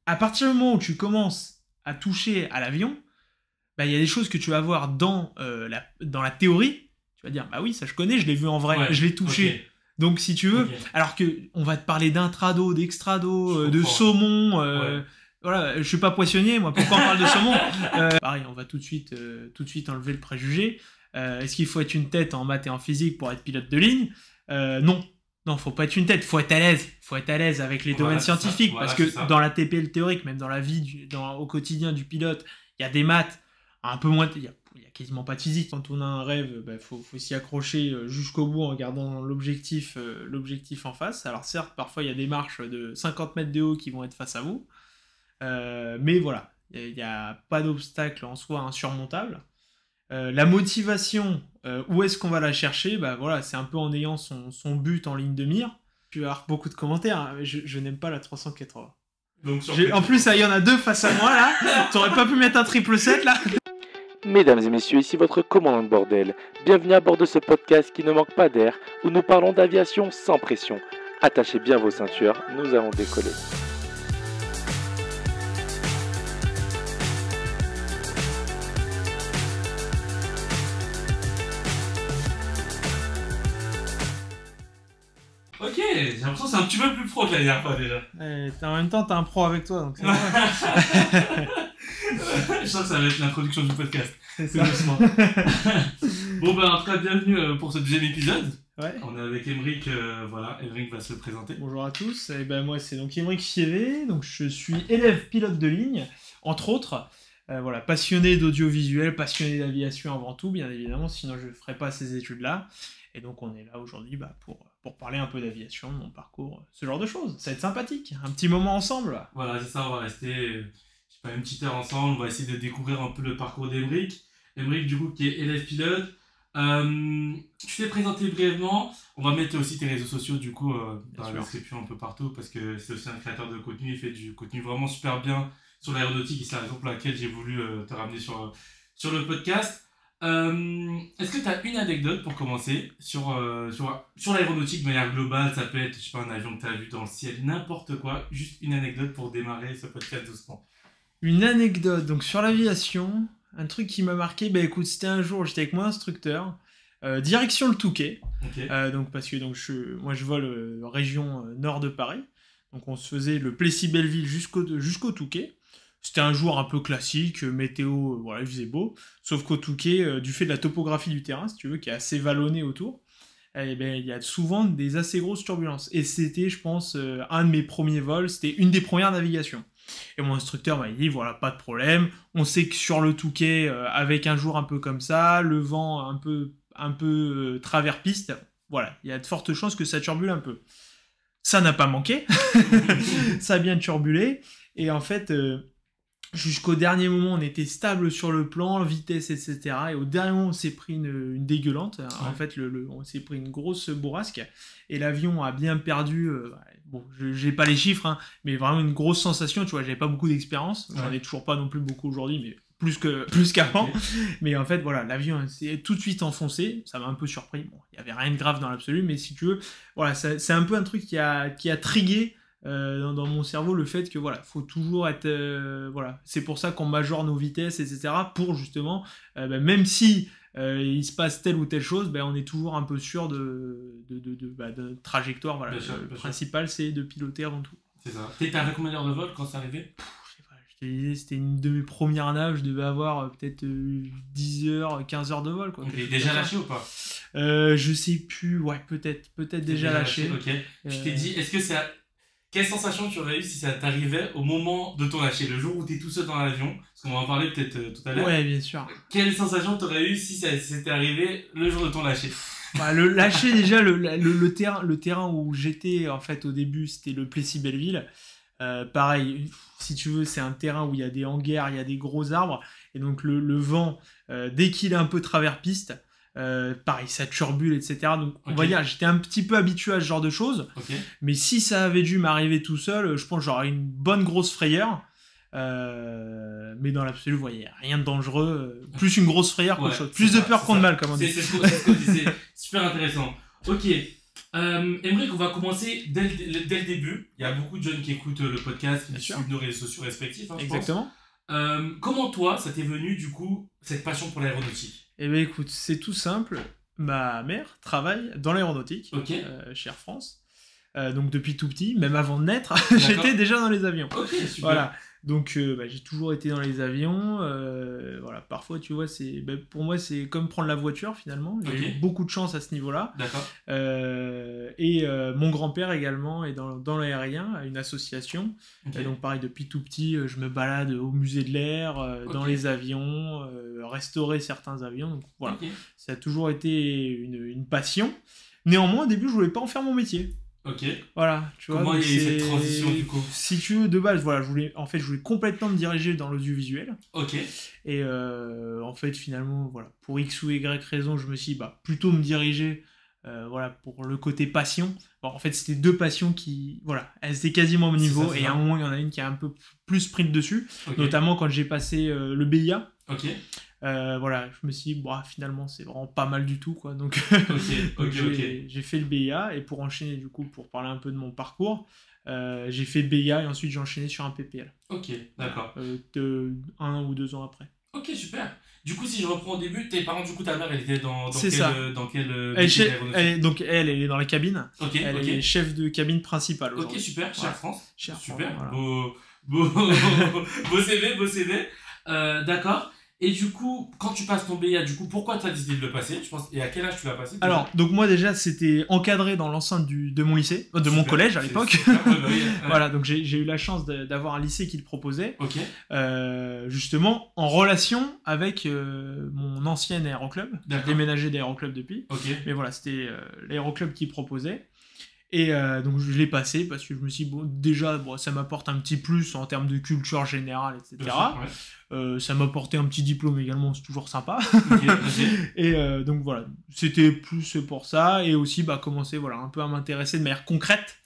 à partir du moment où tu commences à toucher à l'avion, il y a des choses que tu vas voir dans la théorie. Tu vas dire, bah oui, ça je connais, je l'ai vu en vrai, je l'ai touché. Okay. Donc si tu veux, alors que on va te parler d'intrado, d'extrado, de saumon. Voilà, je suis pas poissonnier, moi. Pourquoi on parle de saumon? Pareil, on va tout de suite enlever le préjugé. Est-ce qu'il faut être une tête en maths et en physique pour être pilote de ligne? Non, faut pas être une tête, faut être à l'aise. Faut être à l'aise avec les domaines scientifiques, parce que dans la TPL théorique, même dans la vie, au quotidien du pilote, il y a des maths, un peu moins, il y a quasiment pas de physique. Quand on a un rêve, faut s'y accrocher jusqu'au bout en gardant l'objectif en face. Alors certes, parfois il y a des marches de 50 mètres de haut qui vont être face à vous, mais voilà, il n'y a pas d'obstacle en soi insurmontable. La motivation, où est-ce qu'on va la chercher? Voilà, c'est un peu en ayant son but en ligne de mire. Tu vas avoir beaucoup de commentaires, hein, mais je n'aime pas la 380. Donc, en plus, il y en a deux face à moi, là. T'aurais pas pu mettre un 777, là? Mesdames et messieurs, ici votre commandant de bordel. Bienvenue à bord de ce podcast qui ne manque pas d'air, où nous parlons d'aviation sans pression. Attachez bien vos ceintures, nous allons décoller. Ok, j'ai l'impression que c'est un petit peu plus pro que la dernière fois déjà. En même temps, t'as un pro avec toi, donc c'est vrai. Je sens que ça va être l'introduction du podcast. C'est ça. Bon, en tout cas, bienvenue pour ce deuxième épisode. Ouais. On est avec Aymeric, voilà, Aymeric va se présenter. Bonjour à tous, moi c'est donc Aymeric Fievé, donc je suis élève pilote de ligne, entre autres. Voilà, passionné d'audiovisuel, passionné d'aviation avant tout, bien évidemment, sinon je ne ferais pas ces études-là. Et donc on est là aujourd'hui pour parler un peu d'aviation, de mon parcours, ce genre de choses. Ça va être sympathique, un petit moment ensemble. Là. Voilà, c'est ça, on va rester une petite heure ensemble, on va essayer de découvrir un peu le parcours d'Aymeric. Aymeric, du coup, qui est élève pilote. Tu t'es présenté brièvement, on va mettre aussi tes réseaux sociaux du coup dans la description un peu partout, parce que c'est aussi un créateur de contenu, il fait du contenu vraiment super bien sur l'aéronautique, et c'est la raison pour laquelle j'ai voulu te ramener sur le podcast. Est-ce que tu as une anecdote pour commencer sur l'aéronautique de manière globale? Ça peut être, je sais pas, un avion que tu as vu dans le ciel, n'importe quoi, juste une anecdote pour démarrer ce podcast doucement. Une anecdote, donc sur l'aviation, un truc qui m'a marqué, écoute, c'était un jour, j'étais avec mon instructeur, direction le Touquet, okay. Donc parce que moi je vole région nord de Paris, donc on se faisait le Plessis-Belleville jusqu'au Touquet. C'était un jour un peu classique, météo, voilà, il faisait beau, sauf qu'au Touquet, du fait de la topographie du terrain, si tu veux, qui est assez vallonné autour, il y a souvent des assez grosses turbulences. Et c'était, je pense, un de mes premiers vols, c'était une des premières navigations. Et mon instructeur m'a dit, voilà, pas de problème, on sait que sur le Touquet, avec un jour un peu comme ça, le vent un peu travers piste, voilà, il y a de fortes chances que ça turbule un peu. Ça n'a pas manqué, ça a bien turbulé, et en fait... jusqu'au dernier moment, on était stable sur le plan, vitesse, etc. Et au dernier moment, on s'est pris une dégueulante. Ouais. En fait, on s'est pris une grosse bourrasque. Et l'avion a bien perdu... bon, j'ai pas les chiffres, hein, mais vraiment une grosse sensation. Tu vois, j'avais pas beaucoup d'expérience. J'en ai toujours pas non plus beaucoup aujourd'hui, mais plus qu'avant. Okay. Mais en fait, voilà, l'avion s'est tout de suite enfoncé. Ça m'a un peu surpris. Bon, il y avait rien de grave dans l'absolu, mais si tu veux, voilà, c'est un peu un truc qui a trigué dans mon cerveau le fait que voilà, faut toujours être voilà, c'est pour ça qu'on majore nos vitesses, etc. pour justement même si il se passe telle ou telle chose, on est toujours un peu sûr de trajectoire. Voilà, le principal c'est de piloter avant tout. C'est ça. T'avais combien d'heures de vol quand c'est arrivé? Je te disais, c'était une de mes premières naves, je devais avoir peut-être 10 heures, 15 heures de vol, quoi. Tu déjà lâché ou pas? Je sais plus, ouais, peut-être déjà lâché. Ok. Je t'ai dit, est-ce que c'est quelle sensation tu aurais eu si ça t'arrivait au moment de ton lâcher, le jour où t'es tout seul dans l'avion? Parce qu'on va en parler peut-être tout à l'heure. Ouais, bien sûr. Quelle sensation t'aurais eu si ça s'était arrivé le jour de ton lâcher? Le lâcher, déjà, le terrain où j'étais, en fait, au début, c'était le Plessis-Belleville. Pareil, si tu veux, c'est un terrain où il y a des hangars, il y a des gros arbres. Et donc, le vent, dès qu'il est un peu travers piste, pareil, ça turbule, etc. Donc, on va dire, j'étais un petit peu habitué à ce genre de choses. Mais si ça avait dû m'arriver tout seul, je pense que j'aurais une bonne grosse frayeur. Mais dans l'absolu, vous voyez, rien de dangereux. Plus une grosse frayeur qu'autre chose. Plus de peur qu'on de mal, comme on dit. C'est ce qu'on dit, c'est super intéressant. Ok, Emric, on va commencer dès le début. Il y a beaucoup de jeunes qui écoutent le podcast, qui suivent nos réseaux sociaux respectifs, hein, Exactement. Comment toi, ça t'est venu du coup, cette passion pour l'aéronautique? Eh bien écoute, c'est tout simple. Ma mère travaille dans l'aéronautique, chez Air France. Donc depuis tout petit, même avant de naître, j'étais déjà dans les avions. Ok, super. Voilà. Donc j'ai toujours été dans les avions. Voilà. Parfois, tu vois, pour moi, c'est comme prendre la voiture finalement. J'ai eu beaucoup de chance à ce niveau-là. D'accord. Mon grand-père également est dans l'aérien, à une association. Donc pareil, depuis tout petit, je me balade au musée de l'air, dans les avions, restaurer certains avions. Donc voilà, ça a toujours été une passion. Néanmoins, au début, je voulais pas en faire mon métier. Ok. Voilà, tu vois. Comment il y a eu cette transition du coup? Si tu veux, de base, voilà, je voulais complètement me diriger dans l'audiovisuel. Ok. Et en fait, finalement, voilà, pour X ou Y raison, je me suis dit, plutôt me diriger, voilà, pour le côté passion. Bon, en fait, c'était deux passions qui, voilà, elles étaient quasiment au même niveau. Et à un moment, il y en a une qui a un peu plus pris le dessus, notamment quand j'ai passé le BIA. Ok. Voilà, je me suis dit, finalement, c'est vraiment pas mal du tout, quoi. Donc, j'ai fait le BIA, et pour enchaîner, du coup, pour parler un peu de mon parcours, j'ai fait BIA et ensuite j'ai enchaîné sur un PPL. Ok, d'accord. 1 ou 2 ans après. Ok, super. Du coup, si je reprends au début, tes parents, du coup, ta mère, elle était dans quel donc elle est dans la cabine. Elle est chef de cabine principale. Ok, super. Chez Air France. Super. Voilà. Beau CV. D'accord. Et du coup, quand tu passes ton BIA, du coup, pourquoi tu as décidé de le passer, je pense, et à quel âge tu l'as passé? Alors, donc moi déjà, c'était encadré dans l'enceinte de mon lycée, mon collège à l'époque. Voilà, donc j'ai eu la chance d'avoir un lycée qui le proposait, justement en relation avec mon ancien aéroclub. J'ai déménagé d'aéroclub depuis, mais voilà, c'était l'aéroclub qui proposait. Et donc je l'ai passé parce que je me suis dit, déjà ça m'apporte un petit plus en termes de culture générale, etc. Ça m'a apporté un petit diplôme également, c'est toujours sympa. Et donc voilà, c'était plus pour ça, et aussi commencer un peu à m'intéresser de manière concrète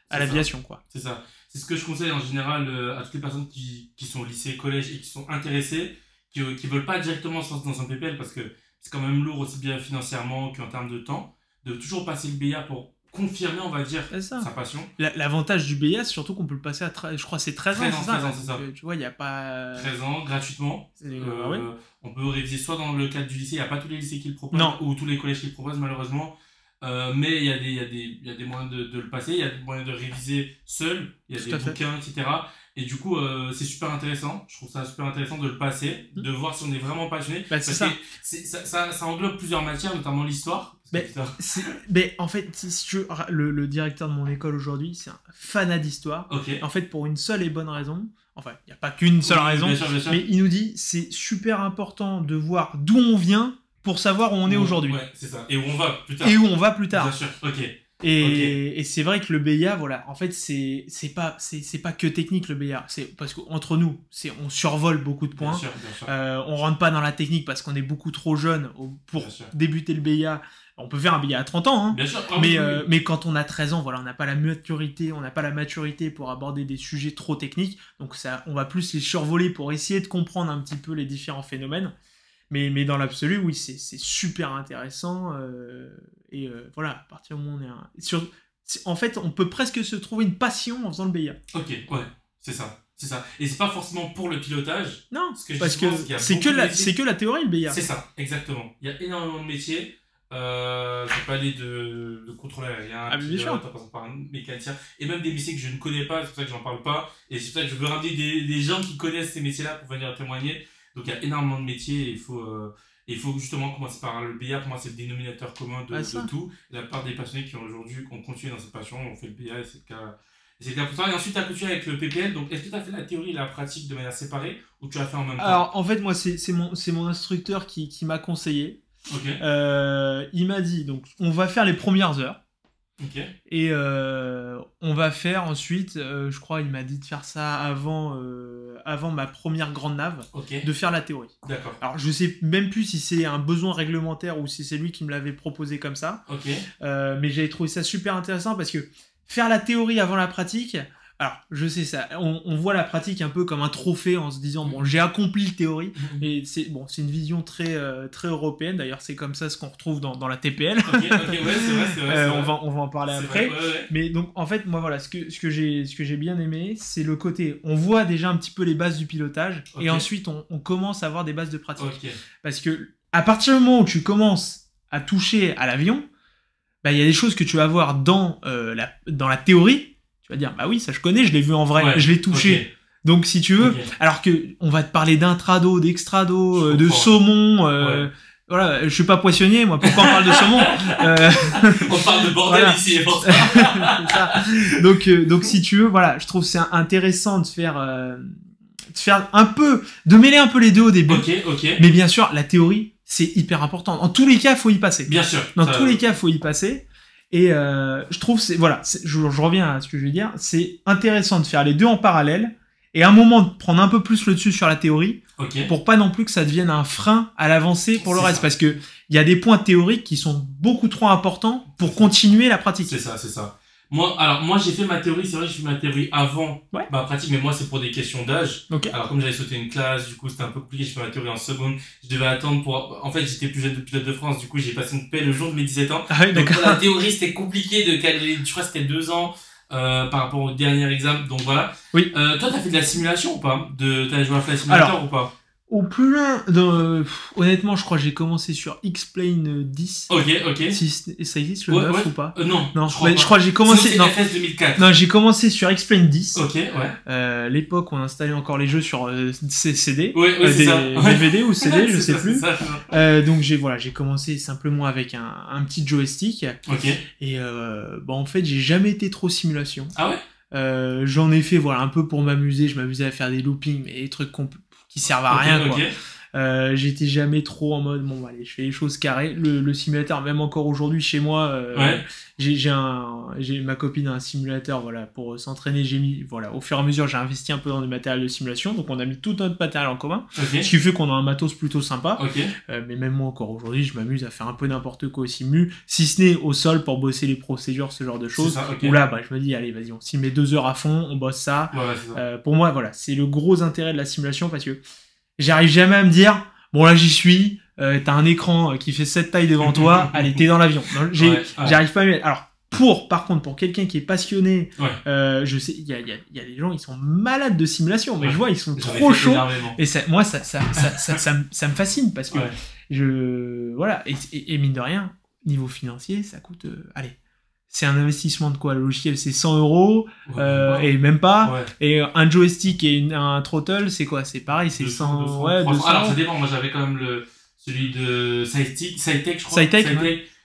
à l'aviation, quoi. C'est ça, c'est ce que je conseille en général à toutes les personnes qui sont au lycée, collège et qui sont intéressées, qui veulent pas directement se lancer dans un PPL parce que c'est quand même lourd aussi bien financièrement qu'en termes de temps, de toujours passer le BIA pour confirmer, on va dire, sa passion. L'avantage du BIA, c'est surtout qu'on peut le passer à, je crois, c'est 13 ans. 13 ans, c'est ça. Tu vois, il n'y a pas... 13 ans, gratuitement. On peut réviser soit dans le cadre du lycée, il n'y a pas tous les lycées qui le proposent, ou tous les collèges qui le proposent, malheureusement. Mais il y a des moyens de le passer, il y a des moyens de réviser seul, il y a des bouquins, etc. Et du coup, c'est super intéressant. Je trouve ça super intéressant de le passer, de voir si on est vraiment passionné. Parce que ça englobe plusieurs matières, notamment l'histoire. En fait, le directeur de mon école aujourd'hui, c'est un fanat d'histoire. En fait, pour une seule et bonne raison. Enfin, il n'y a pas qu'une seule raison. Bien sûr. Mais il nous dit, c'est super important de voir d'où on vient pour savoir où on est aujourd'hui. Ouais, c'est ça. Et où on va plus tard. Bien sûr, Et c'est vrai que le BIA, voilà, en fait, c'est pas que technique le BIA. C'est parce qu'entre nous, on survole beaucoup de points. Bien sûr. On rentre pas dans la technique parce qu'on est beaucoup trop jeune pour débuter le BIA. On peut faire un BIA à 30 ans, hein. Bien sûr. Mais quand on a 13 ans, voilà, on n'a pas la maturité pour aborder des sujets trop techniques. Donc on va plus les survoler pour essayer de comprendre un petit peu les différents phénomènes. Mais dans l'absolu, oui, c'est super intéressant. Voilà, à partir du moment où on est en fait, on peut presque se trouver une passion en faisant le BIA. C'est ça. Et c'est pas forcément pour le pilotage. Non, parce que c'est que la théorie, le BIA. C'est ça, exactement. Il y a énormément de métiers. Je peux aller de contrôleur aérien, pilote, en passant par un mécanicien, et même des métiers que je ne connais pas, c'est pour ça que j'en parle pas. Et c'est pour ça que je veux ramener des gens qui connaissent ces métiers-là pour venir témoigner. Donc il y a énormément de métiers, et il faut justement commencer par le BIA. Pour moi, c'est le dénominateur commun de tout. Et la part des passionnés qui ont continué dans cette passion, ont fait le BIA, et c'est le cas pour toi. Et ensuite, tu as continué avec le PPL. Donc, est-ce que tu as fait la théorie et la pratique de manière séparée, ou tu as fait en même temps? Alors, en fait, moi, c'est mon instructeur qui m'a conseillé. Il m'a dit, donc, on va faire les premières heures. Et on va faire ensuite, je crois, il m'a dit de faire ça avant ma première grande nave, de faire la théorie. D'accord. Alors je sais même plus si c'est un besoin réglementaire ou si c'est lui qui me l'avait proposé comme ça. Mais j'avais trouvé ça super intéressant parce que faire la théorie avant la pratique, Alors, je sais ça. On voit la pratique un peu comme un trophée en se disant bon, j'ai accompli le théorie. Et c'est une vision très très européenne. D'ailleurs, c'est comme ça ce qu'on retrouve dans la TPL. Ok, ouais, c'est vrai. On va en parler après. Vrai, ouais. Mais donc, en fait, moi, voilà, ce que j'ai bien aimé, c'est le côté. On voit déjà un petit peu les bases du pilotage, et ensuite, on commence à avoir des bases de pratique. Parce que à partir du moment où tu commences à toucher à l'avion, bah, il y a des choses que tu vas voir dans la théorie. Tu vas dire, bah oui, ça je connais, je l'ai vu en vrai, je l'ai touché. Donc si tu veux, alors que on va te parler d'intrado, d'extrado, de saumon, voilà, je suis pas poissonnier, moi, pourquoi on parle de saumon On parle de bordel ici, c'est ça. Donc si tu veux, voilà, je trouve c'est intéressant de faire un peu, de mêler un peu les deux au début. Mais bien sûr, la théorie, c'est hyper important. En tous les cas, faut y passer. Bien sûr. Dans tous les cas, faut y passer. Et je trouve, je reviens à ce que je veux dire, c'est intéressant de faire les deux en parallèle, et à un moment de prendre un peu plus le dessus sur la théorie, pour pas non plus que ça devienne un frein à l'avancée pour le reste, parce que il y a des points théoriques qui sont beaucoup trop importants pour continuer la pratique. C'est ça. Moi, j'ai fait ma théorie, c'est vrai que j'ai fait ma théorie avant ma pratique, mais moi, c'est pour des questions d'âge. Alors, comme j'avais sauté une classe, du coup, c'était un peu compliqué, j'ai fait ma théorie en seconde. Je devais attendre en fait, j'étais plus jeune de pilote de France, du coup, j'ai passé mon paix le jour de mes 17 ans. Ah oui, donc, pour la théorie, c'était compliqué de caler, je crois que c'était 2 ans, par rapport au dernier examen, donc voilà. Oui. Toi, t'as fait de la simulation ou pas? T'as joué à Flight Simulator ou pas? Au plus loin, honnêtement, je crois que j'ai commencé sur X-Plane 10. Ok. Si ça existe le 9 ou pas? Non, je crois que j'ai commencé. Non, FS 2004. Non, j'ai commencé sur X-Plane 10. Ok, ouais. L'époque où on installait encore les jeux sur CD. C'est ça. DVD ou CD, je sais plus. Ça. Donc j'ai commencé simplement avec un petit joystick. Ok. Et en fait, j'ai jamais été trop simulation. Ah ouais? J'en ai fait un peu pour m'amuser. Je m'amusais à faire des loopings, mais des trucs qui servent à rien, quoi. J'étais jamais trop en mode allez, je fais les choses carrées. Le simulateur, même encore aujourd'hui chez moi, j'ai ma copine a un simulateur, pour s'entraîner. J'ai mis, au fur et à mesure, j'ai investi un peu dans du matériel de simulation, donc on a mis tout notre matériel en commun, ce qui fait qu'on a un matos plutôt sympa. Mais même moi encore aujourd'hui, je m'amuse à faire un peu n'importe quoi au simu, si ce n'est au sol pour bosser les procédures, ce genre de choses. Où là, je me dis, allez, vas-y, on s'y met 2 heures à fond, on bosse ça. Pour moi, c'est le gros intérêt de la simulation, parce que j'arrive jamais à me dire, bon là j'y suis, t'as un écran qui fait cette taille devant toi, allez, t'es dans l'avion. J'arrive pas à m'y... Alors, par contre, pour quelqu'un qui est passionné, je sais, il y a des gens, ils sont malades de simulation, mais je vois, ils sont trop chauds. Et moi, ça me fascine, parce que et mine de rien, niveau financier, ça coûte, allez, c'est un investissement de quoi? Le logiciel, c'est 100 €, et même pas. Et un joystick et un throttle, c'est quoi? C'est pareil, c'est 100, 200. Alors, ça dépend. Moi, j'avais quand même celui de Cytec, je crois. Cytec.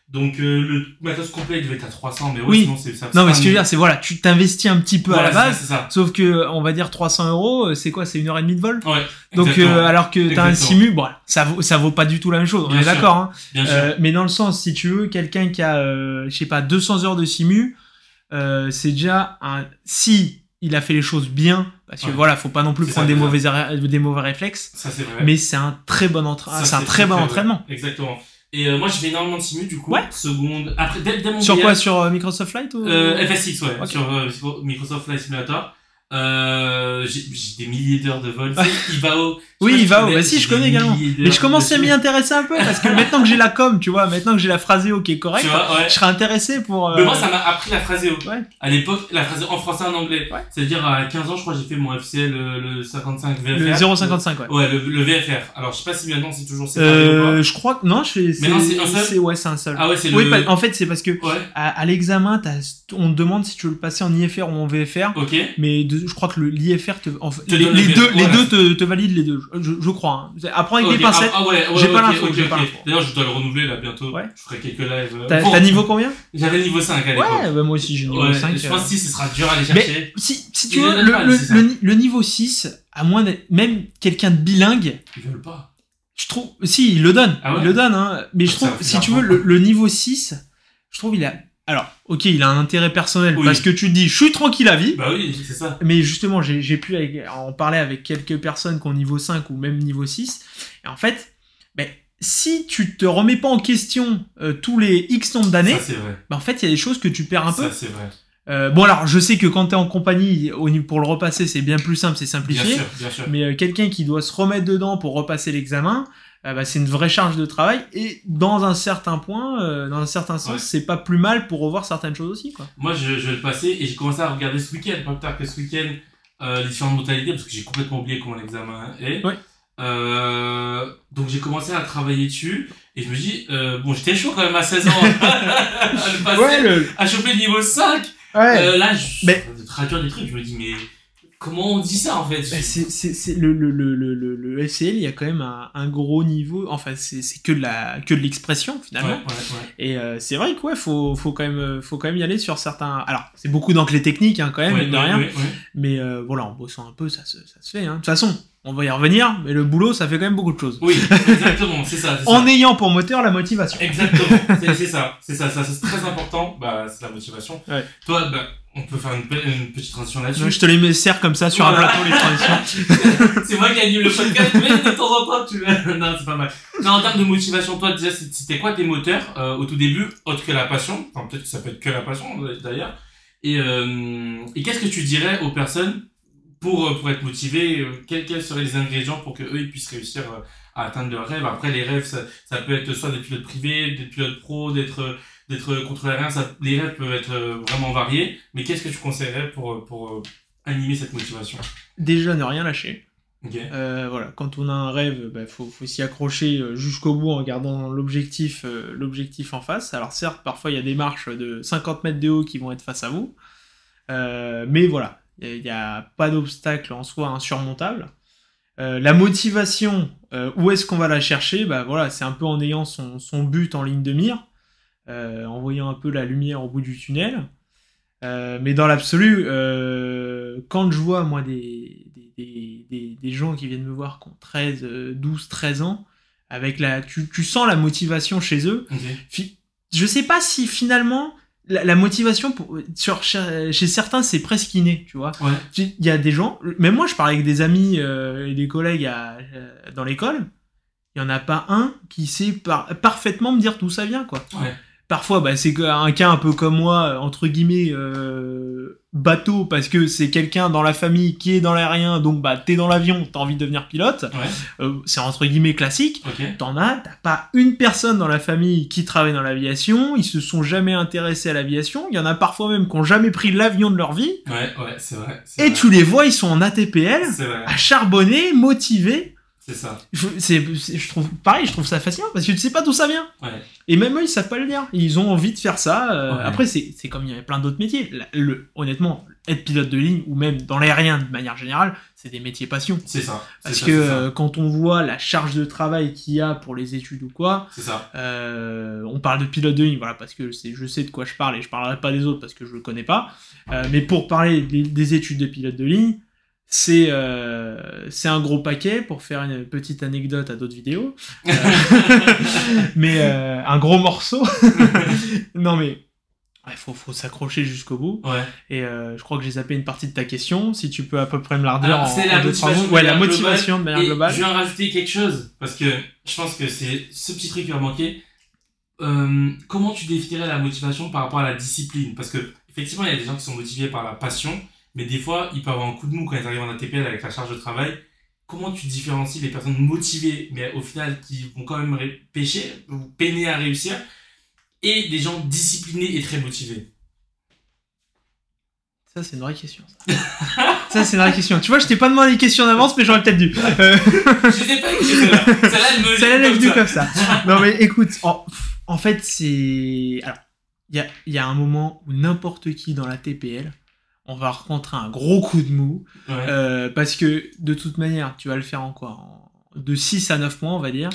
Donc, le matos complet devait être à 300, mais sinon, c'est ça. Non, mais ce que je veux dire, c'est, tu t'investis un petit peu à la base. C'est ça. Sauf que, on va dire 300 €, c'est quoi? C'est 1h30 de vol? Donc, exactement. alors que t'as un simu, ça vaut pas du tout la même chose. On est d'accord, hein. Bien sûr. Mais dans le sens, si tu veux, quelqu'un qui a, je sais pas, 200 heures de simu, c'est déjà si il a fait les choses bien, parce que faut pas non plus prendre des mauvais réflexes. Ça, c'est vrai. Mais c'est un très bon entraînement. Exactement. Et moi, j'ai fait énormément de simu, du coup. Seconde. Après, dès mon Sur quoi? Sur Microsoft Flight ou FSX, sur Microsoft Flight Simulator. J'ai des milliers d'heures de vol. Ivao. Si, je connais également. Mais je commence à m'y intéresser un peu, parce que maintenant que j'ai la com, tu vois, maintenant que j'ai la phraseo qui est correcte, je serais intéressé pour... Mais moi, ça m'a appris la phraseo. À l'époque, la phraseo en français et en anglais. C'est-à-dire, à 15 ans, je crois, j'ai fait mon FCL, le 55 VFR. Le 055, le VFR. Alors, je sais pas si maintenant c'est toujours séparé ou pas. Je crois que, non, maintenant, c'est un seul? C'est un seul. Ah ouais, c'est en fait, c'est parce que, à l'examen, on te demande si tu veux le passer en IFR ou en VFR. Mais je crois que l'IFR les deux te valident les deux, je crois, hein. Après avec des pincettes, j'ai pas l'info. D'ailleurs, je dois le renouveler là bientôt. Je ferai quelques lives. T'as niveau combien? J'avais le niveau 5 à l'époque. Moi aussi j'ai niveau 5. Je pense que 6 ce sera dur à aller chercher. Mais si tu veux, le niveau 6, à moins d'être même quelqu'un de bilingue, ils veulent pas. Je trouve, si, il le donne. Il le donne, hein. Mais je trouve, si tu veux, le niveau 6, je trouve il a... Alors, ok, il a un intérêt personnel, parce que tu te dis, je suis tranquille à vie. Bah oui, c'est ça. Mais justement, j'ai pu en parler avec quelques personnes qui ont niveau 5 ou même niveau 6. Et en fait, si tu te remets pas en question tous les X nombre d'années, en fait, il y a des choses que tu perds un peu. Ça, c'est vrai. Bon alors je sais que quand t'es en compagnie pour le repasser c'est bien plus simple, c'est simplifié, bien sûr. mais quelqu'un qui doit se remettre dedans pour repasser l'examen, bah, c'est une vraie charge de travail et dans un certain point, dans un certain sens, c'est pas plus mal pour revoir certaines choses aussi quoi. Moi je vais le passer et j'ai commencé à regarder ce week-end, pas plus tard que ce week-end, les différentes modalités parce que j'ai complètement oublié comment l'examen est. Ouais. Donc j'ai commencé à travailler dessus et je me dis bon j'étais chaud quand même à 16 ans à le passer, à choper le niveau 5. Là je de traduire des trucs, je me dis mais comment on dit ça en fait? C'est le SCL, il y a quand même un gros niveau, enfin c'est que de l'expression finalement. Et c'est vrai que faut quand même y aller sur certains. Alors c'est beaucoup d'enclés techniques hein, quand même, mine de rien. Mais voilà, en bossant un peu ça se fait. Hein. De toute façon, on va y revenir, mais le boulot ça fait quand même beaucoup de choses. Oui, exactement, c'est ça. En ayant pour moteur la motivation. Exactement, c'est ça, c'est très important. Bah c'est la motivation. Ouais. Toi, on peut faire une petite transition là-dessus. Je te les sers comme ça sur un plateau, les transitions. C'est moi qui anime le podcast, mais de temps en temps, non, c'est pas mal. Non, en termes de motivation, toi, déjà, c'était quoi tes moteurs au tout début, autre que la passion? Enfin, peut-être que ça peut être que la passion, d'ailleurs. Et qu'est-ce que tu dirais aux personnes pour être motivées? Quels seraient les ingrédients pour que eux ils puissent réussir à atteindre leurs rêves? Après, les rêves, ça peut être soit des pilotes privés, des pilotes pro, d'être contrôleur aérien, les rêves peuvent être vraiment variés, mais qu'est-ce que tu conseillerais pour animer cette motivation? Déjà, ne rien lâcher. Okay. Voilà, quand on a un rêve, faut s'y accrocher jusqu'au bout en gardant l'objectif en face. Alors certes, parfois il y a des marches de 50 mètres de haut qui vont être face à vous, mais voilà, il n'y a pas d'obstacle en soi insurmontable. La motivation, où est-ce qu'on va la chercher? Voilà, c'est un peu en ayant son but en ligne de mire. En voyant un peu la lumière au bout du tunnel. Mais dans l'absolu, quand je vois moi des gens qui viennent me voir qui ont 12, 13 ans, avec tu sens la motivation chez eux. Okay. Je sais pas si finalement la motivation chez certains c'est presque inné, tu vois. Il y a des gens, même moi je parle avec des amis et des collègues dans l'école, il y en a pas un qui sait parfaitement me dire d'où ça vient quoi. Parfois, c'est un cas un peu comme moi, entre guillemets, bateau, parce que c'est quelqu'un dans la famille qui est dans l'aérien, donc t'es dans l'avion, t'as envie de devenir pilote. C'est entre guillemets classique. Okay. T'as pas une personne dans la famille qui travaille dans l'aviation, ils se sont jamais intéressés à l'aviation, il y en a parfois même qui ont jamais pris l'avion de leur vie. C'est vrai. Et tu les vois, ils sont en ATPL, à charbonner, motivés. C'est ça. Je trouve ça fascinant parce que tu sais pas d'où ça vient. Et même eux, ils savent pas le dire. Ils ont envie de faire ça. Après, c'est comme il y a plein d'autres métiers. Honnêtement, être pilote de ligne ou même dans l'aérien de manière générale, c'est des métiers passion. C'est ça. Parce que quand on voit la charge de travail qu'il y a pour les études ou quoi, c'est ça. On parle de pilote de ligne, voilà, parce que je sais de quoi je parle et je parlerai pas des autres parce que je le connais pas. Mais pour parler des études de pilote de ligne, c'est un gros paquet pour faire une petite anecdote à d'autres vidéos. Mais un gros morceau. Non mais faut s'accrocher jusqu'au bout. Et je crois que j'ai zappé une partie de ta question. Si tu peux à peu près me la redire c'est la motivation. La motivation de manière globale. Je vais en rajouter quelque chose parce que je pense que c'est ce petit truc qui va manquer. Comment tu définirais la motivation par rapport à la discipline? Parce que effectivement, il y a des gens qui sont motivés par la passion. Mais des fois, il peut avoir un coup de mou quand ils arrivent en ATPL avec la charge de travail. Comment tu différencies les personnes motivées, mais au final qui vont quand même pêcher ou peiner à réussir, et des gens disciplinés et très motivés? Ça, c'est une vraie question. Ça, c'est une vraie question. Tu vois, je t'ai pas demandé les questions d'avance, mais j'aurais peut-être dû. Je sais pas que celle-là. Celle-là, elle est venue comme ça. Non, mais écoute, en fait, c'est... Alors, il y a un moment où n'importe qui dans la TPL, on va rencontrer un gros coup de mou, parce que de toute manière, tu vas le faire en quoi? De 6 à 9 mois, on va dire.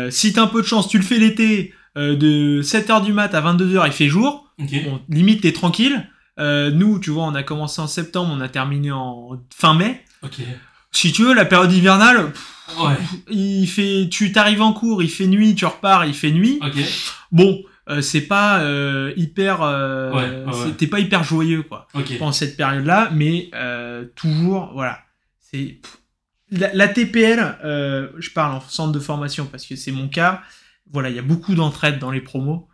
Si t'as un peu de chance, tu le fais l'été, de 7h du mat à 22h, il fait jour. Bon, limite, t'es tranquille. Nous, tu vois, on a commencé en septembre, on a terminé en fin mai. Si tu veux, la période hivernale, tu t'arrives en cours, il fait nuit, tu repars, il fait nuit. Bon... c'est pas hyper t'es pas hyper joyeux quoi pendant cette période là, mais toujours voilà, c'est la TPL, je parle en centre de formation parce que c'est mon cas, voilà, il y a beaucoup d'entraide dans les promos,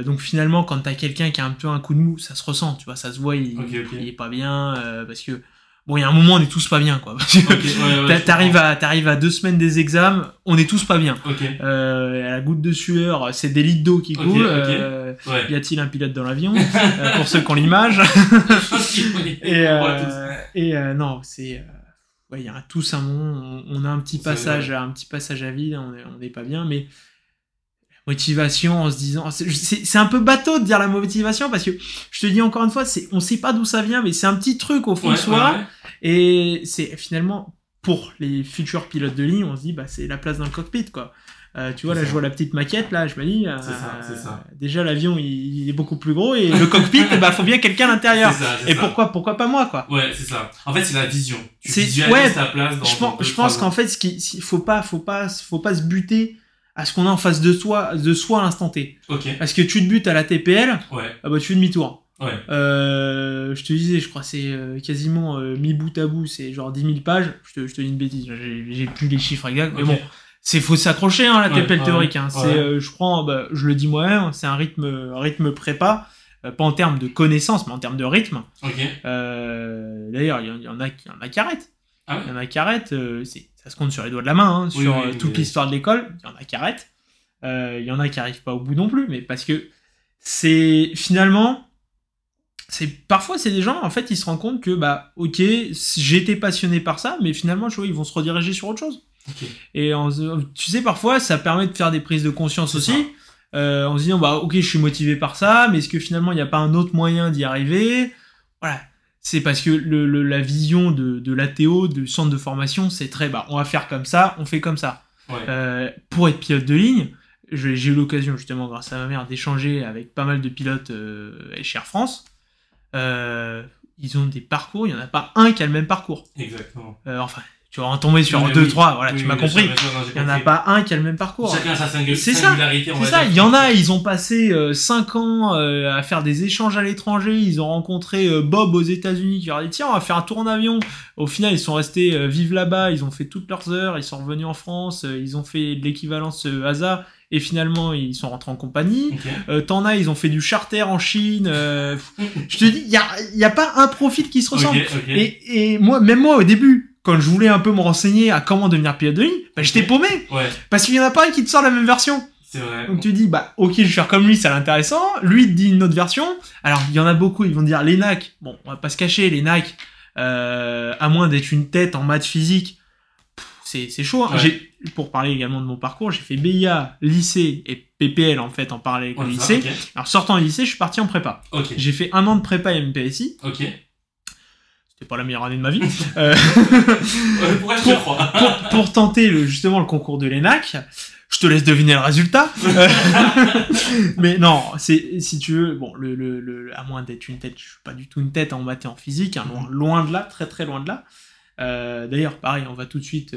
Donc finalement, quand t'as quelqu'un qui a un peu un coup de mou, ça se ressent, tu vois, ça se voit, il est pas bien, parce que bon, il y a un moment, on est tous pas bien, quoi. Parce que t'arrives à 2 semaines des examens, on est tous pas bien. À la goutte de sueur, c'est des litres d'eau qui coulent. Y a-t-il un pilote dans l'avion pour ceux qui ont l'image. Non, c'est il y a tous un moment, on a un petit passage à vide, on n'est pas bien, mais motivation en se disant, c'est un peu bateau de dire la motivation, parce que je te dis encore une fois, on sait pas d'où ça vient, mais c'est un petit truc au fond de soi, et c'est finalement pour les futurs pilotes de ligne, on se dit bah c'est la place dans le cockpit, quoi. Tu vois, là, je vois la petite maquette, là, je me dis, c'est ça. Déjà, l'avion, il est beaucoup plus gros, et le cockpit, bah, faut bien quelqu'un à l'intérieur. Et pourquoi pas moi, quoi. Ouais, c'est ça. En fait, c'est la vision. Tu visualises ta place dans je pense qu'en fait, faut pas se buter à ce qu'on a en face de soi à l'instant T. Parce que tu te butes à la TPL, bah, tu fais demi-tour. Je te disais, je crois, c'est quasiment mis bout à bout, c'est genre 10 000 pages. Je te dis une bêtise, j'ai plus les chiffres exacts, mais bon. Faut s'accrocher, hein, la TPL théorique, hein. C'est, je le dis moi-même, c'est un rythme prépa, pas en termes de connaissances, mais en termes de rythme. D'ailleurs, il y en a qui arrêtent. Il y en a qui arrêtent, ça se compte sur les doigts de la main, hein, toute l'histoire de l'école, il y en a qui arrêtent. Il y en a qui arrivent pas au bout non plus, mais parce que c'est, finalement, parfois c'est des gens, en fait, ils se rendent compte que, bah, ok, j'ai été passionné par ça, mais finalement, je vois, ils vont se rediriger sur autre chose. Et tu sais, parfois ça permet de faire des prises de conscience aussi, en se disant bah ok, je suis motivé par ça, mais est-ce que finalement il n'y a pas un autre moyen d'y arriver? Voilà, c'est parce que la vision de l'ATO, du centre de formation, c'est très bah on va faire comme ça, on fait comme ça. Pour être pilote de ligne, j'ai eu l'occasion justement grâce à ma mère d'échanger avec pas mal de pilotes chez Air France. Ils ont des parcours, il n'y en a pas un qui a le même parcours. Exactement. Enfin, tu vas en tomber sur 2-3, voilà, tu m'as compris. Il n'y en a pas un qui a le même parcours. Chacun a sa singularité. C'est ça, il y en a, ils ont passé 5 ans à faire des échanges à l'étranger, ils ont rencontré Bob aux États-Unis qui leur a dit tiens, on va faire un tour en avion. Au final, ils sont restés vivre là-bas, ils ont fait toutes leurs heures, ils sont revenus en France, ils ont fait de l'équivalence ASA. Et finalement, ils sont rentrés en compagnie. T'en as, ils ont fait du charter en Chine. Je te dis, il y a pas un profil qui se ressemble. Et même moi, au début, quand je voulais un peu me renseigner à comment devenir pilote de ligne, bah, j'étais paumé. Parce qu'il y en a pas un qui te sort la même version. C'est vrai. Donc tu dis, bah, ok, je vais faire comme lui, c'est intéressant. Lui, il te dit une autre version. Alors, il y en a beaucoup, ils vont dire les NAC. Bon, on va pas se cacher, les NAC, à moins d'être une tête en maths physique, c'est chaud. Hein. Pour parler également de mon parcours, j'ai fait BIA, lycée et PPL en fait en parallèle avec le lycée. Alors sortant du lycée, je suis parti en prépa. J'ai fait 1 an de prépa MPSI. C'était pas la meilleure année de ma vie. Pourquoi je te crois pour tenter justement le concours de l'ENAC. Je te laisse deviner le résultat. Mais non, si tu veux, bon, à moins d'être une tête, je suis pas du tout une tête en maths et en physique, hein, loin de là, très très loin de là. D'ailleurs, pareil, on va tout de suite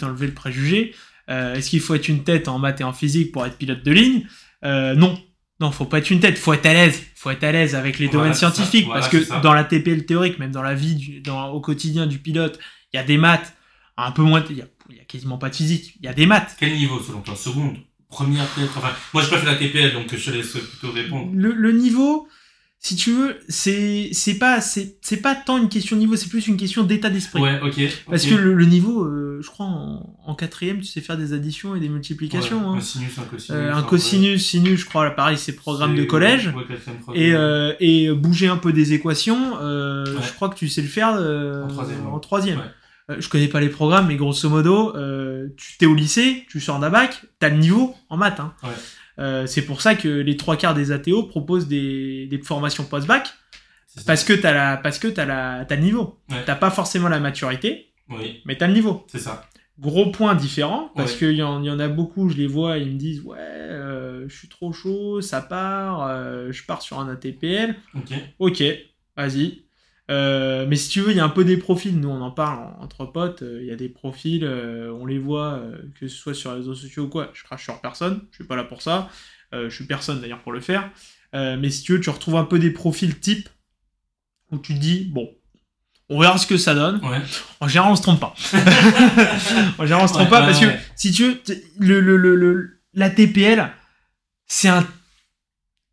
enlever le préjugé. Est-ce qu'il faut être une tête en maths et en physique pour être pilote de ligne? Non, faut pas être une tête, faut être à l'aise. Faut être à l'aise avec les domaines scientifiques, parce que dans la TPL théorique, même dans la vie, au quotidien du pilote, il y a des maths, un peu moins, il y a quasiment pas de physique, il y a des maths. Quel niveau selon toi? Seconde? Première peut-être? Enfin, moi j'ai pas fait la TPL, donc je te laisse plutôt répondre. Le niveau, si tu veux, c'est pas tant une question de niveau, c'est plus une question d'état d'esprit. Parce que le niveau, je crois en 4ème, tu sais faire des additions et des multiplications. Un sinus, un cosinus. Un cosinus, sinus, je crois, là, pareil, c'est programme de collège. Et bouger un peu des équations, je crois que tu sais le faire en 3ème. Je connais pas les programmes, mais grosso modo, tu t'es au lycée, tu sors d'un bac, t'as le niveau en maths. Hein. C'est pour ça que les 3/4 des ATO proposent des formations post-bac, parce que t'as le niveau. T'as pas forcément la maturité, mais t'as le niveau. C'est ça. Gros point différent, parce qu'il y en a beaucoup, je les vois, ils me disent je suis trop chaud, ça part, je pars sur un ATPL. Ok, vas-y. Mais si tu veux, il y a un peu des profils, nous on en parle entre potes, il y a des profils, on les voit, que ce soit sur les réseaux sociaux ou quoi, je crache sur personne, je suis pas là pour ça, je suis personne d'ailleurs pour le faire, mais si tu veux, tu retrouves un peu des profils type, où tu te dis, bon, on verra ce que ça donne, en général on se trompe pas. Parce que, si tu veux, la TPL, c'est un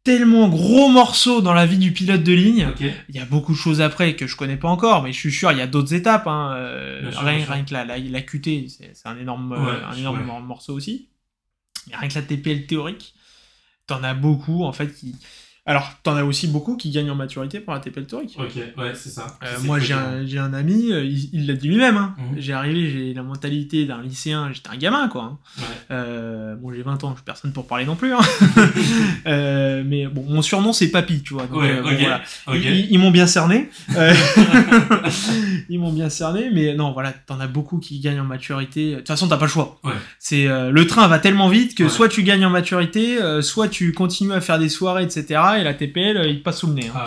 tellement gros morceau dans la vie du pilote de ligne. Ok. Il y a beaucoup de choses après que je connais pas encore, mais je suis sûr il y a d'autres étapes. Hein. Rien que la QT, c'est un énorme, morceau aussi. Mais rien que la TPL théorique, t'en as beaucoup en fait qui. Alors, t'en as aussi beaucoup qui gagnent en maturité pour la TPL théorique. Ok, ouais, c'est ça. Moi, j'ai un ami, il l'a dit lui-même. Hein. J'ai la mentalité d'un lycéen, j'étais un gamin, quoi. Hein. Bon, j'ai 20 ans, je suis personne pour parler non plus. Hein. Mais bon, mon surnom, c'est Papy, tu vois. Donc, bon, voilà. Ils m'ont bien cerné. Ils m'ont bien cerné, mais non, voilà, t'en as beaucoup qui gagnent en maturité. De toute façon, t'as pas le choix. C'est, le train va tellement vite que soit tu gagnes en maturité, soit tu continues à faire des soirées, etc. Et la TPL, il te passe sous le nez. Hein.